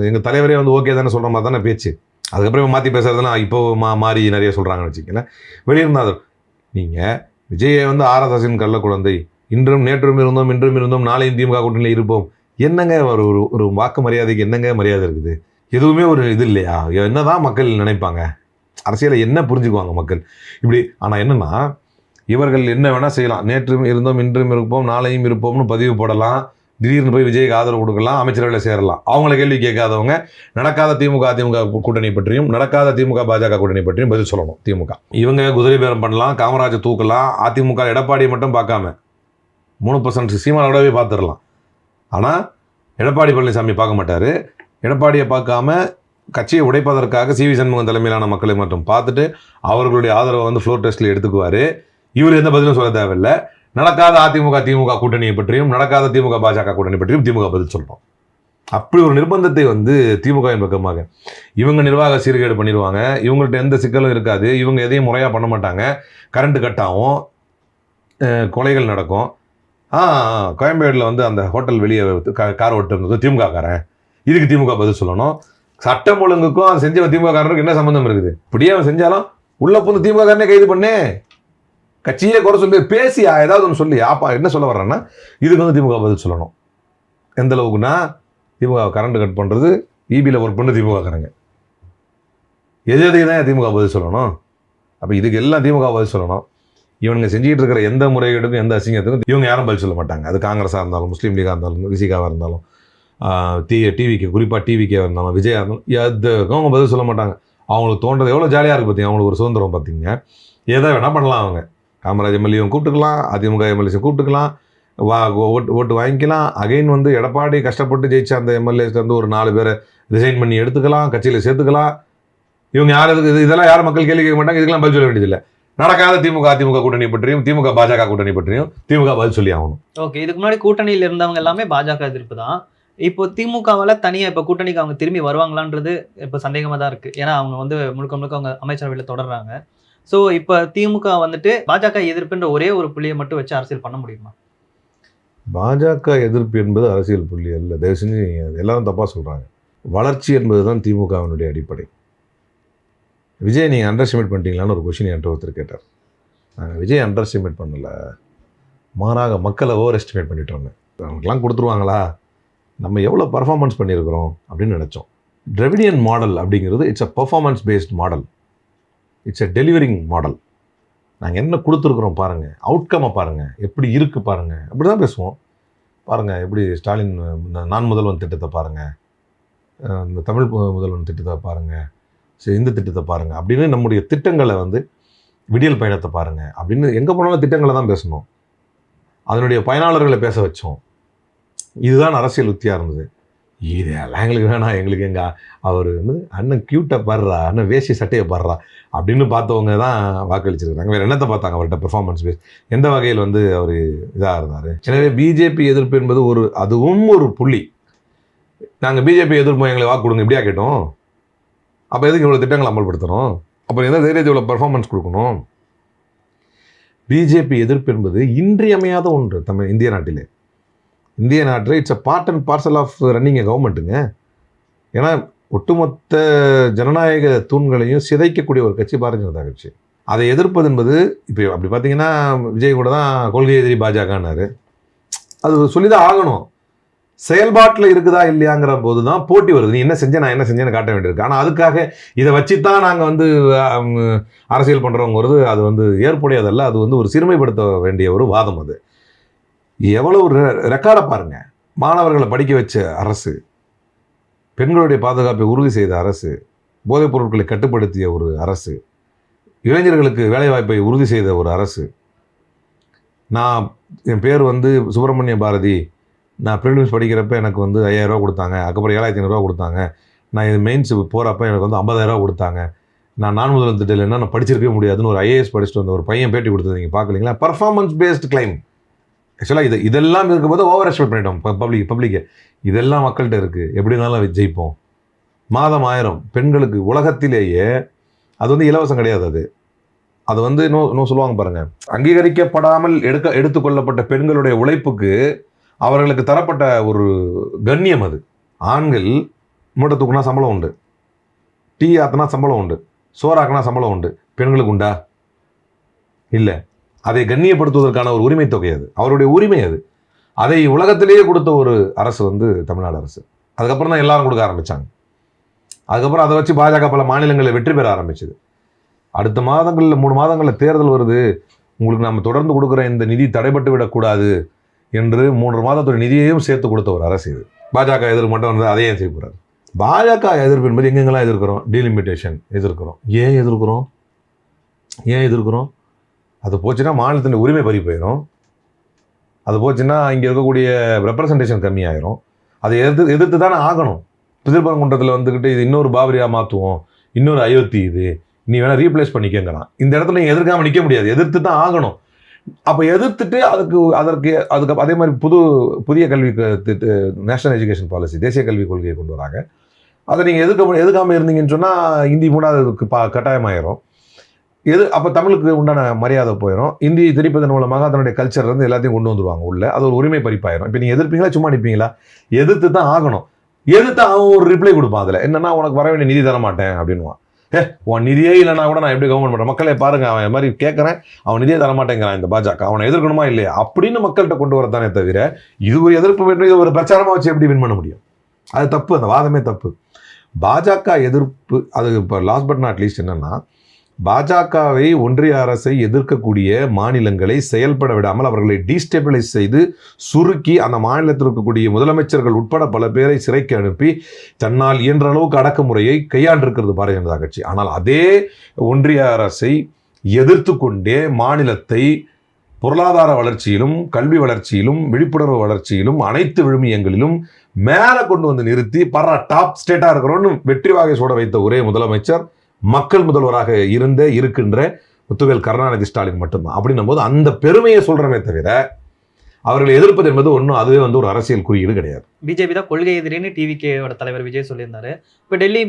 எங்கள் தலைவரே ஓகே தானே சொல்கிற மாதிரி தானே பேச்சு. அதுக்கப்புறம் மாற்றி பேசுறதுனா இப்போ மாறி நிறைய சொல்கிறாங்கன்னு வச்சுக்கங்களேன். வெளியிருந்து ஆதரவு. நீங்கள் விஜயை ஆர்எஸ்எஸின் கள்ள குழந்தை, இன்றும் நேற்றும் இருந்தோம் இன்றும் இருந்தோம் நாளையும் திமுக கூட்டணியில் இருப்போம், என்னங்க ஒரு வாக்கு மரியாதைக்கு என்னங்க மரியாதை இருக்குது? எதுவுமே ஒரு இது இல்லையா? என்னதான் மக்கள் நினைப்பாங்க? அரசியலை என்ன புரிஞ்சுக்குவாங்க மக்கள் இப்படி? ஆனால் என்னென்னா இவர்கள் என்ன வேணால் செய்யலாம். நேற்றும் இருந்தோம் இன்றும் இருப்போம் நாளையும் இருப்போம்னு பதிவு போடலாம், திடீர்னு போய் விஜய்க்கு ஆதரவு கொடுக்கலாம், அமைச்சரவையில் சேரலாம். அவங்கள கேள்வி கேட்காதவங்க நடக்காத திமுக அதிமுக கூட்டணி பற்றியும் நடக்காத திமுக பாஜக கூட்டணி பற்றியும் பதில் சொல்லணும். திமுக இவங்க குதிரை பேரம் பண்ணலாம், காமராஜை தூக்கலாம், அதிமுக எடப்பாடியை மட்டும் பார்க்காம 3% சீமானோடவே பார்த்துடலாம். ஆனால் எடப்பாடி பழனிசாமி பார்க்க மாட்டார். எடப்பாடியை பார்க்காம கட்சியை உடைப்பதற்காக சி.வி. சண்முகம் தலைமையிலான மக்களை மட்டும் பார்த்துட்டு அவர்களுடைய ஆதரவை வந்து ஃப்ளோர் டெஸ்ட்டில் எடுத்துக்குவார். இவர் எந்த பதிலும் சொல்ல தேவையில்லை. நடக்காத அதிமுக திமுக கூட்டணியை பற்றியும் நடக்காத திமுக பாஜக கூட்டணி பற்றியும் திமுக பதில் சொல்கிறோம். அப்படி ஒரு நிர்பந்தத்தை வந்து திமுகவின் பக்கமாக இவங்க நிர்வாக சீர்கேடு பண்ணிடுவாங்க. இவங்கள்ட்ட எந்த சிக்கலும் இருக்காது. இவங்க எதையும் முறையாக பண்ண மாட்டாங்க. கரண்ட்டு கட் ஆகும், கொலைகள் நடக்கும். கோயம்பேடில் வந்து அந்த ஹோட்டல் வெளியே கார் ஓட்டு இருந்தது திமுக காரன். இதுக்கு திமுக பதில் சொல்லணும். சட்டம் ஒழுங்குக்கும் அது செஞ்ச திமுக காரனுக்கு என்ன சம்மந்தம் இருக்குது? இப்படியே அவன் செஞ்சாலும் உள்ள போந்து திமுக காரனே கைது பண்ணே, கட்சியே குறை சொல்லி பேசியா ஏதாவது ஒன்று சொல்லி ஆப்பா என்ன சொல்ல வர்றேன்னா இதுக்கு வந்து திமுக பதில் சொல்லணும். எந்த அளவுக்குன்னா திமுக கரண்ட் கட் பண்ணுறது, இபியில் ஒர்க் பண்ண திமுக காரங்க, எதுக்கு தான் திமுக பதில் சொல்லணும். அப்போ இதுக்கு எல்லாம் திமுக பதில் சொல்லணும். இவனுங்க செஞ்சுட்டு இருக்கிற எந்த முறைகேடுக்கும் எந்த அசிங்கத்துக்கும் இவங்க யாரும் பதில் சொல்ல மாட்டாங்க. அது காங்கிரஸாக இருந்தாலும், முஸ்லீம் லீகாக இருந்தாலும், விசிகாவாக இருந்தாலும், டிவிக்கு குறிப்பாக டிவிக்கே இருந்தாலும், விஜயா இருந்தாலும் எதுக்கும் அவங்க பதில் சொல்ல மாட்டாங்க. அவங்களுக்கு தோன்றது எவ்வளோ ஜாலியாக இருக்குது பார்த்தீங்க. அவங்களுக்கு ஒரு சுதந்திரம் பார்த்தீங்க. எதை வேணால் பண்ணலாம். அவங்க காமராஜ் எம்எல்ஏவும் கூப்பிட்டுக்கலாம், அதிமுக எம்எல்ஏஸும் கூப்பிட்டுக்கலாம், ஓட்டு வாங்கிக்கலாம். அகைன் வந்து எடப்பாடி கஷ்டப்பட்டு ஜெயிச்ச அந்த எம்எல்ஏஸ் வந்து ஒரு 4 பேரை ரிசைன் பண்ணி எடுத்துக்கலாம், கட்சியில் சேர்த்துக்கலாம். இவங்க யாரும் இதெல்லாம் யாரும் மக்கள் கேள்வி கேட்க மாட்டாங்க. இதுக்கெல்லாம் பதில் சொல்ல வேண்டியதில்லை. நடக்காத திமுக அதிமுக கூட்டணி பற்றியும் திமுக பாஜக கூட்டணி பற்றியும் திமுக பதில் சொல்லி ஆகணும். ஓகே, இதுக்கு முன்னாடி கூட்டணியில் இருந்தவங்க எல்லாமே பாஜக எதிர்ப்பு தான். இப்போ திமுகவால் தனியாக இப்போ கூட்டணிக்கு அவங்க திரும்பி வருவாங்களான்றது இப்போ சந்தேகமாக தான் இருக்குது. ஏன்னா அவங்க வந்து முழுக்க முழுக்க அவங்க அமைச்சரவையில் தொடர்றாங்க. ஸோ இப்போ திமுக வந்துட்டு பாஜக எதிர்ப்புன்ற ஒரே ஒரு புள்ளியை மட்டும் வச்சு அரசியல் பண்ண முடியுமா? பாஜக எதிர்ப்பு என்பது அரசியல் புள்ளி அல்ல. தயவு செஞ்சு எல்லாரும் தப்பாக சொல்கிறாங்க. வளர்ச்சி என்பது தான் திமுகவினுடைய அடிப்படை. விஜய் நீங்கள் அண்டர் எஸ்டிமேட் பண்ணிட்டீங்களான்னு ஒரு கொஷின் என்கிட்ட ஒருத்தர் கேட்டார். நாங்கள் விஜய் அண்டர் எஸ்டிமேட் பண்ணல, மாறாக மக்களை ஓவர் எஸ்டிமேட் பண்ணிட்டோங்க. அவங்களுக்குலாம் கொடுத்துருவாங்களா, நம்ம எவ்வளோ பர்ஃபார்மன்ஸ் பண்ணியிருக்கிறோம் அப்படின்னு நினச்சோம். டிராவிடியன் மாடல் அப்படிங்கிறது it's a performance based model, it's a delivering model. நாங்கள் என்ன கொடுத்துருக்குறோம் பாருங்கள், அவுட்கம்மை பாருங்கள், எப்படி இருக்குது பாருங்கள், அப்படி தான் பேசுவோம். பாருங்கள் எப்படி ஸ்டாலின் நான் முதல்வன் திட்டத்தை பாருங்கள், இந்த தமிழ் முதல்வன் திட்டத்தை பாருங்கள், இந்த திட்டத்தை பாருங்கள் அப்படின்னு நம்முடைய திட்டங்களை வந்து விடியல் பயணத்தை பாருங்கள் அப்படின்னு எங்கே போனாலும் திட்டங்களை தான் பேசணும். அதனுடைய பயனாளர்களை பேச வச்சோம். இதுதான் அரசியல் உத்தியாக இருந்தது. இதெல்லாம் எங்களுக்கு வேணாம், எங்களுக்கு எங்கள் அவர் வந்து அண்ணன் க்யூட்டை பாடுறா, அண்ணன் வேஷ்டி சட்டையை பாடுறா அப்படின்னு பார்த்தவங்க தான் வாக்களிச்சிருக்கிறாங்க. வேறு என்னத்தை பார்த்தாங்க அவர்கிட்ட பெர்ஃபார்மன்ஸ் பேஸ் எந்த வகையில் வந்து அவர் இதாக இருந்தார். எனவே பிஜேபி எதிர்ப்பு என்பது அதுவும் ஒரு புள்ளி. நாங்கள் பிஜேபி எதிர்ப்பு எங்களை வாக்கு கொடுங்க இப்படியா கேட்டோம். அப்போ எதுக்கு இவ்வளோ திட்டங்களை அமல்படுத்தணும்? அப்புறம் எந்த தைரியத்தை இவ்வளோ பெர்ஃபார்மன்ஸ் கொடுக்கணும்? பிஜேபி எதிர்ப்பு என்பது இன்றியமையாத ஒன்று இந்திய நாட்டிலே. இந்திய நாட்டில் it's a part and parcel of running a கவர்மெண்ட்டுங்க. ஏன்னா ஒட்டுமொத்த ஜனநாயக தூண்களையும் சிதைக்கக்கூடிய ஒரு கட்சி பாரதிய ஜனதா கட்சி. அதை எதிர்ப்பது என்பது இப்போ அப்படி பார்த்தீங்கன்னா விஜய் கூட தான் கொள்கை எதிரி பாஜகன்னாரு. அது சொல்லி தான் ஆகணும். செயல்பாட்டில் இருக்குதா இல்லையாங்கிற போது தான் போட்டி வருது. நீ என்ன செஞ்ச, நான் என்ன செஞ்சேன்னு காட்ட வேண்டியிருக்கு. ஆனால் அதுக்காக இதை வச்சு தான் நாங்கள் வந்து அரசியல் பண்ணுறோங்கிறது அது வந்து ஏற்புடையதல்ல. அது வந்து ஒரு சிறுமைப்படுத்த வேண்டிய ஒரு வாதம். அது எவ்வளவு ரெக்கார்டை பாருங்க. மாணவர்களை படிக்க வச்ச அரசு, பெண்களுடைய பாதுகாப்பை உறுதி செய்த அரசு, போதைப் பொருட்களை கட்டுப்படுத்திய ஒரு அரசு, இளைஞர்களுக்கு வேலைவாய்ப்பை உறுதி செய்த ஒரு அரசு. என் பேர் வந்து சுப்பிரமணிய பாரதி. நான் ப்ரிலிம்ஸ் படிக்கிறப்ப எனக்கு வந்து 5000 ரூபா கொடுத்தாங்க. அதுக்கப்புறம் 7500 ரூபா கொடுத்தாங்க. நான் இது மெயின்ஸ் போகிறப்ப எனக்கு வந்து 50000 ரூபா கொடுத்தாங்க. நான் முதல்வன் திட்டம் இல்லைன்னா நான் படிச்சிருக்கவே முடியாதுன்னு ஒரு ஐஏஎஸ் படிச்சுட்டு வந்த ஒரு பையன் பேட்டி கொடுத்தது நீங்கள் பார்க்கலீங்களா? Performance based claim. ஆக்சுவலாக இதெல்லாம் இருக்கும்போது ஓவர் எக்ஸ்பெக்ட் பண்ணிட்டோம் பப்ளிக்கை. இதெல்லாம் மக்கள்கிட்ட இருக்குது, எப்படி இருந்தாலும் ஜெயிப்போம். மாதம் 1000 பெண்களுக்கு உலகத்திலேயே அது வந்து இலவசம் கிடையாது. அது வந்து இன்னும் சொல்லுவாங்க பாருங்கள், அங்கீகரிக்கப்படாமல் எடுத்துக்கொள்ளப்பட்ட பெண்களுடைய உழைப்புக்கு அவர்களுக்கு தரப்பட்ட ஒரு கண்ணியம். அது ஆண்கள் மூட்டை தூக்குனா சம்பளம் உண்டு, டீ ஆத்தினா சம்பளம் உண்டு, சோறாக்குனா சம்பளம் உண்டு. பெண்களுக்கு உண்டா? இல்லை. அதை கண்ணியப்படுத்துவதற்கான ஒரு உரிமை தொகை அது, அவருடைய உரிமை அது. அதை உலகத்திலேயே கொடுத்த ஒரு அரசு வந்து தமிழ்நாடு அரசு. அதுக்கப்புறம் தான் எல்லாரும் கொடுக்க ஆரம்பித்தாங்க. அதுக்கப்புறம் அதை வச்சு பாஜக பல மாநிலங்களில் வெற்றி பெற ஆரம்பிச்சது. அடுத்த மாதங்களில் 3 மாதங்களில் தேர்தல் வருது, உங்களுக்கு நம்ம தொடர்ந்து கொடுக்குற இந்த நிதி தடைபட்டு விடக்கூடாது என்று 3 மாதத்துடைய நிதியையும் சேர்த்து கொடுத்த ஒரு அரசு இது. பாஜக எதிர்ப்பு மட்டும் வந்து அதையும் செய்ய போகிறார். பாஜக எதிர்ப்பு என்பது எங்கெங்கெல்லாம் எதிர்க்கிறோம்? டீலிமிட்டேஷன் எதிர்க்கிறோம். ஏன் எதிர்க்கிறோம்? அது போச்சுன்னா மாநிலத்தின் உரிமை பறி போயிடும். அது போச்சுன்னா இங்கே இருக்கக்கூடிய ரெப்ரசன்டேஷன் கம்மியாயிரும். அதை எதிர்த்து தானே ஆகணும். திருப்பரங்குன்றத்தில் வந்துக்கிட்டு இது இன்னொரு பாபரியா மாற்றுவோம், இன்னொரு அயோத்தி இது, நீ வேணால் ரீப்ளேஸ் பண்ணிக்கங்கிறான். இந்த இடத்துல நீங்கள் எதிர்க்காமல் நிற்க முடியாது, எதிர்த்து தான் ஆகணும். அப்போ எதிர்த்துட்டு அதுக்கு அதே மாதிரி புதிய கல்வி நேஷனல் எஜுகேஷன் பாலிசி, தேசிய கல்விக் கொள்கையை கொண்டு வராங்க. அதை நீங்கள் எதுக்காமல் இருந்தீங்கன்னு சொன்னால் ஹிந்தி 3வது கட்டாயமாயிரும். அப்போ தமிழுக்கு உண்டான மரியாதை போயிடும். ஹிந்தி திரிப்பதன் மூலமாக அதனுடைய கல்ச்சர்லேருந்து எல்லாத்தையும் கொண்டு வந்துருவாங்க உள்ள. அது ஒரு உரிமை பறிப்பாயிரும். இப்போ நீங்கள் எதிர்ப்பீங்களா சும்மா நிற்பீங்களா? எதிர்த்து தான் ஆகணும். எதிர்த்து அவன் ஒரு ரிப்ளை கொடுப்பான். அதில் என்னன்னா, உனக்கு வர வேண்டிய நிதி தர மாட்டேன் அப்படின்வான். உன் நிதியே இல்லைனா கூட நான் எப்படி கவர்மெண்ட் பண்ணுறேன், மக்களே பாருங்க அவன் மாதிரி கேட்குறேன், அவன் நிதியை தரமாட்டேங்கிறான் இந்த பாஜக, அவனை எதிர்க்கணுமா இல்லையா அப்படின்னு மக்கள்கிட்ட கொண்டு வரத்தானே தவிர இது ஒரு எதிர்ப்பு வேண்டும், இது ஒரு பிரச்சாரமாக வச்சு எப்படி வின் பண்ண முடியும்? அது தப்பு, அந்த வாதமே தப்பு. பாஜக எதிர்ப்பு அது இப்போ லாஸ்ட் பட் நாட் லீஸ்ட் என்னன்னா, பாஜகவை ஒன்றிய அரசை எதிர்க்கக்கூடிய மாநிலங்களை செயல்பட விடாமல் அவர்களை டீஸ்டெபிளைஸ் செய்து சுருக்கி அந்த மாநிலத்தில் இருக்கக்கூடிய முதலமைச்சர்கள் உட்பட பல பேரை சிறைக்கு அனுப்பி தன்னால் இயன்ற அளவுக்கு அடக்குமுறையை கையாண்டிருக்கிறது பாரதிய ஜனதா கட்சி. ஆனால் அதே ஒன்றிய அரசை எதிர்த்து கொண்டே மாநிலத்தை பொருளாதார வளர்ச்சியிலும் கல்வி வளர்ச்சியிலும் விழிப்புணர்வு வளர்ச்சியிலும் அனைத்து விழுமியங்களிலும் மேலே கொண்டு வந்து நிறுத்தி டாப் ஸ்டேட்டாக இருக்கிறோன்னு வெற்றி வாகை சூட வைத்த ஒரே முதலமைச்சர் மக்கள் முதல்வராக இருக்கின்ற முத்துவேல் கருணாநிதி ஸ்டாலின் மட்டும்தான். அப்படின்னும் போது அந்த பெருமையை சொல்றமே தவிர அவர்களை எதிர்ப்பது என்பது ஒன்றும் அதுவே வந்து ஒரு அரசியல் குறியீடு கிடையாது. பிஜேபி தான் கொள்கை எதிரின்னு டிவிகேயோட தலைவர் விஜய் சொல்லியிருந்தாரு. இப்போ டெல்லி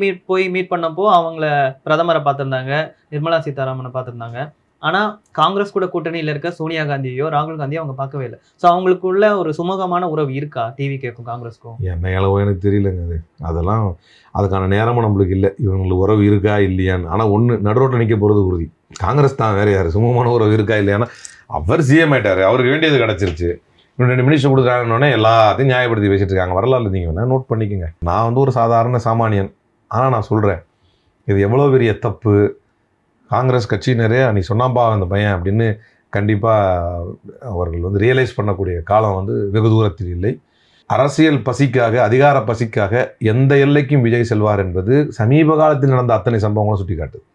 மீட் பண்ணப்போ அவங்கள பிரதமரை பார்த்துருந்தாங்க, நிர்மலா சீதாராமனை பார்த்துருந்தாங்க. ஆனால் காங்கிரஸ் கூட கூட்டணியில் இருக்க சோனியா காந்தியோ ராகுல் காந்தியோ அவங்க பார்க்கவே இல்லை. ஸோ அவங்களுக்குள்ள ஒரு சுமூகமான உறவு இருக்கா டிவிகேக்கும் காங்கிரஸ்க்கும்? என்ன அளவோ எனக்கு தெரியலங்க. அதெல்லாம் அதுக்கான நேரமும் நம்மளுக்கு இல்லை, இவங்களுக்கு உறவு இருக்கா இல்லையான்னு. ஆனால் ஒன்று, நடுரோட்டில் நிற்க போகிறது உறுதி. காங்கிரஸ் தான், வேறு யார் சுமூகமான உறவு இருக்கா இல்லையானா? அவர் சிஎம் ஆயிட்டாரு, அவருக்கு வேண்டியது கிடச்சிருச்சு, இன்னும் 2 மினிஷம் கொடுக்குறாங்கன்னொன்னே எல்லாத்தையும் நியாயப்படுத்தி பேசிட்டு இருக்காங்க. வரலாறு நீங்கள் வேணால் நோட் பண்ணிக்கோங்க. நான் வந்து ஒரு சாதாரண சாமானியன். ஆனால் நான் சொல்கிறேன், இது எவ்வளோ பெரிய தப்பு. காங்கிரஸ் கட்சியினரே நீ சொன்னாம்பா அந்த பையன் அப்படின்னு கண்டிப்பாக அவர்கள் வந்து ரியலைஸ் பண்ணக்கூடிய காலம் வந்து வெகு தூரத்தில் இல்லை. அரசியல் பசிக்காக, அதிகார பசிக்காக எந்த எல்லைக்கும் விஜய் செல்வார் என்பது சமீப காலத்தில் நடந்த அத்தனை சம்பவங்களும் சுட்டி காட்டுது.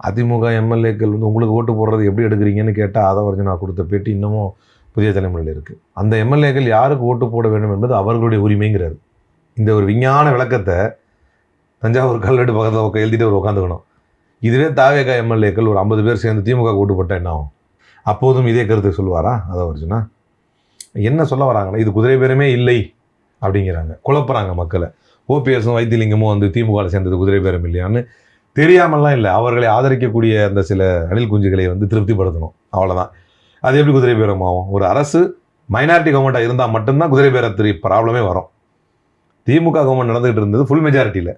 அதிமுக எம்எல்ஏக்கள் வந்து உங்களுக்கு ஓட்டு போடுறது எப்படி எடுக்கிறீங்கன்னு கேட்டால் அதை நான் கொடுத்த பேட்டி இன்னமும் புதிய தலைமுறையில் இருக்குது. அந்த எம்எல்ஏக்கள் யாருக்கு ஓட்டு போட வேண்டும் என்பது அவர்களுடைய உரிமைங்கிறாரு. இந்த ஒரு விஞ்ஞான விளக்கத்தை தஞ்சாவூர் கல்வெட்டு பக்கத்தில் எழுதிட்டு அவர் உட்காந்துக்கணும். இதுவே தாவேகா எம்எல்ஏக்கள் ஒரு 50 பேர் சேர்ந்து திமுக ஓட்டு போட்டால் என்ன ஆகும்? அப்போதும் இதே கருத்தை சொல்லுவாரா? அதை வருச்சுன்னா என்ன சொல்ல வராங்கன்னா, இது குதிரை பேரமே இல்லை அப்படிங்கிறாங்க, குழப்புறாங்க மக்களை. ஓபிஎஸும் வைத்திலிங்கமும் வந்து திமுகவில் சேர்ந்தது குதிரை பேரம் இல்லையான்னு தெரியாமல்லாம் இல்லை. அவர்களை ஆதரிக்கக்கூடிய அந்த சில அணில் குஞ்சுகளை வந்து திருப்திப்படுத்தணும், அவ்வளோதான். அது எப்படி குதிரை பேரம் ஆகும்? ஒரு அரசு மைனாரிட்டி கவர்மெண்ட்டாக இருந்தால் மட்டும்தான் குதிரை பேரத்துக்கு ப்ராப்ளமே வரும். திமுக கவர்மெண்ட் நடந்துகிட்டு இருந்தது ஃபுல் மெஜாரிட்டியில்.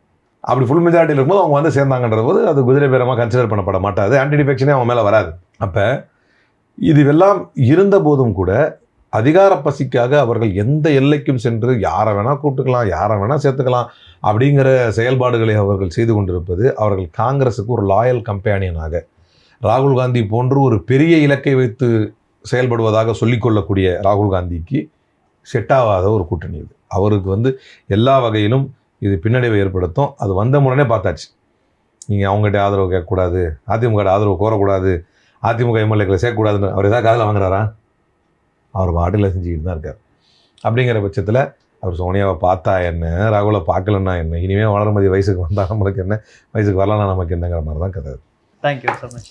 அப்படி ஃபுல் மெஜாரிட்டியில் இருக்கும்போது அவங்க வந்து சேர்ந்தாங்கன்ற போது அது குதிரை பேரமாக கன்சிடர் பண்ணப்பட மாட்டாது, ஆன்டி டிஃபெக்ஷனே அவங்க மேலே வராது. அப்போ இதுவெல்லாம் இருந்த போதும் கூட அதிகார பசிக்காக அவர்கள் எந்த எல்லைக்கும் சென்று யாரை வேணால் கூப்பிட்டுக்கலாம், யாரை வேணால் சேர்த்துக்கலாம் அப்படிங்கிற செயல்பாடுகளை அவர்கள் செய்து கொண்டிருப்பது அவர்கள் காங்கிரஸுக்கு ஒரு லாயல் கம்பேனியனாக, ராகுல் காந்தி போன்று ஒரு பெரிய இலக்கை வைத்து செயல்படுவதாக சொல்லிக்கொள்ளக்கூடிய ராகுல் காந்திக்கு செட்டாகாத ஒரு கூட்டணி இது. அவருக்கு வந்து எல்லா வகையிலும் இது பின்னடைவை ஏற்படுத்தும். அது வந்த முறையே பார்த்தாச்சு. நீங்கள் அவங்ககிட்ட ஆதரவு கேட்கக்கூடாது, அதிமுக ஆதரவு கோரக்கூடாது, அதிமுக எம்எல்ஏக்களை சேர்க்கக்கூடாதுன்னு அவர் எதாவது காதில் வாங்குறாரா? அவர் பாட்டில் செஞ்சுக்கிட்டு தான் இருக்கார். அப்படிங்கிற பட்சத்தில் அவர் சோனியாவை பார்த்தா என்ன, ராகுலை பார்க்கலன்னா என்ன, இனிமேல் வளருமதி வயசுக்கு வந்தால் நம்மளுக்கு என்ன, வயசுக்கு வரலன்னா நமக்கு என்னங்கிற மாதிரி தான் கதை. Thank you so much.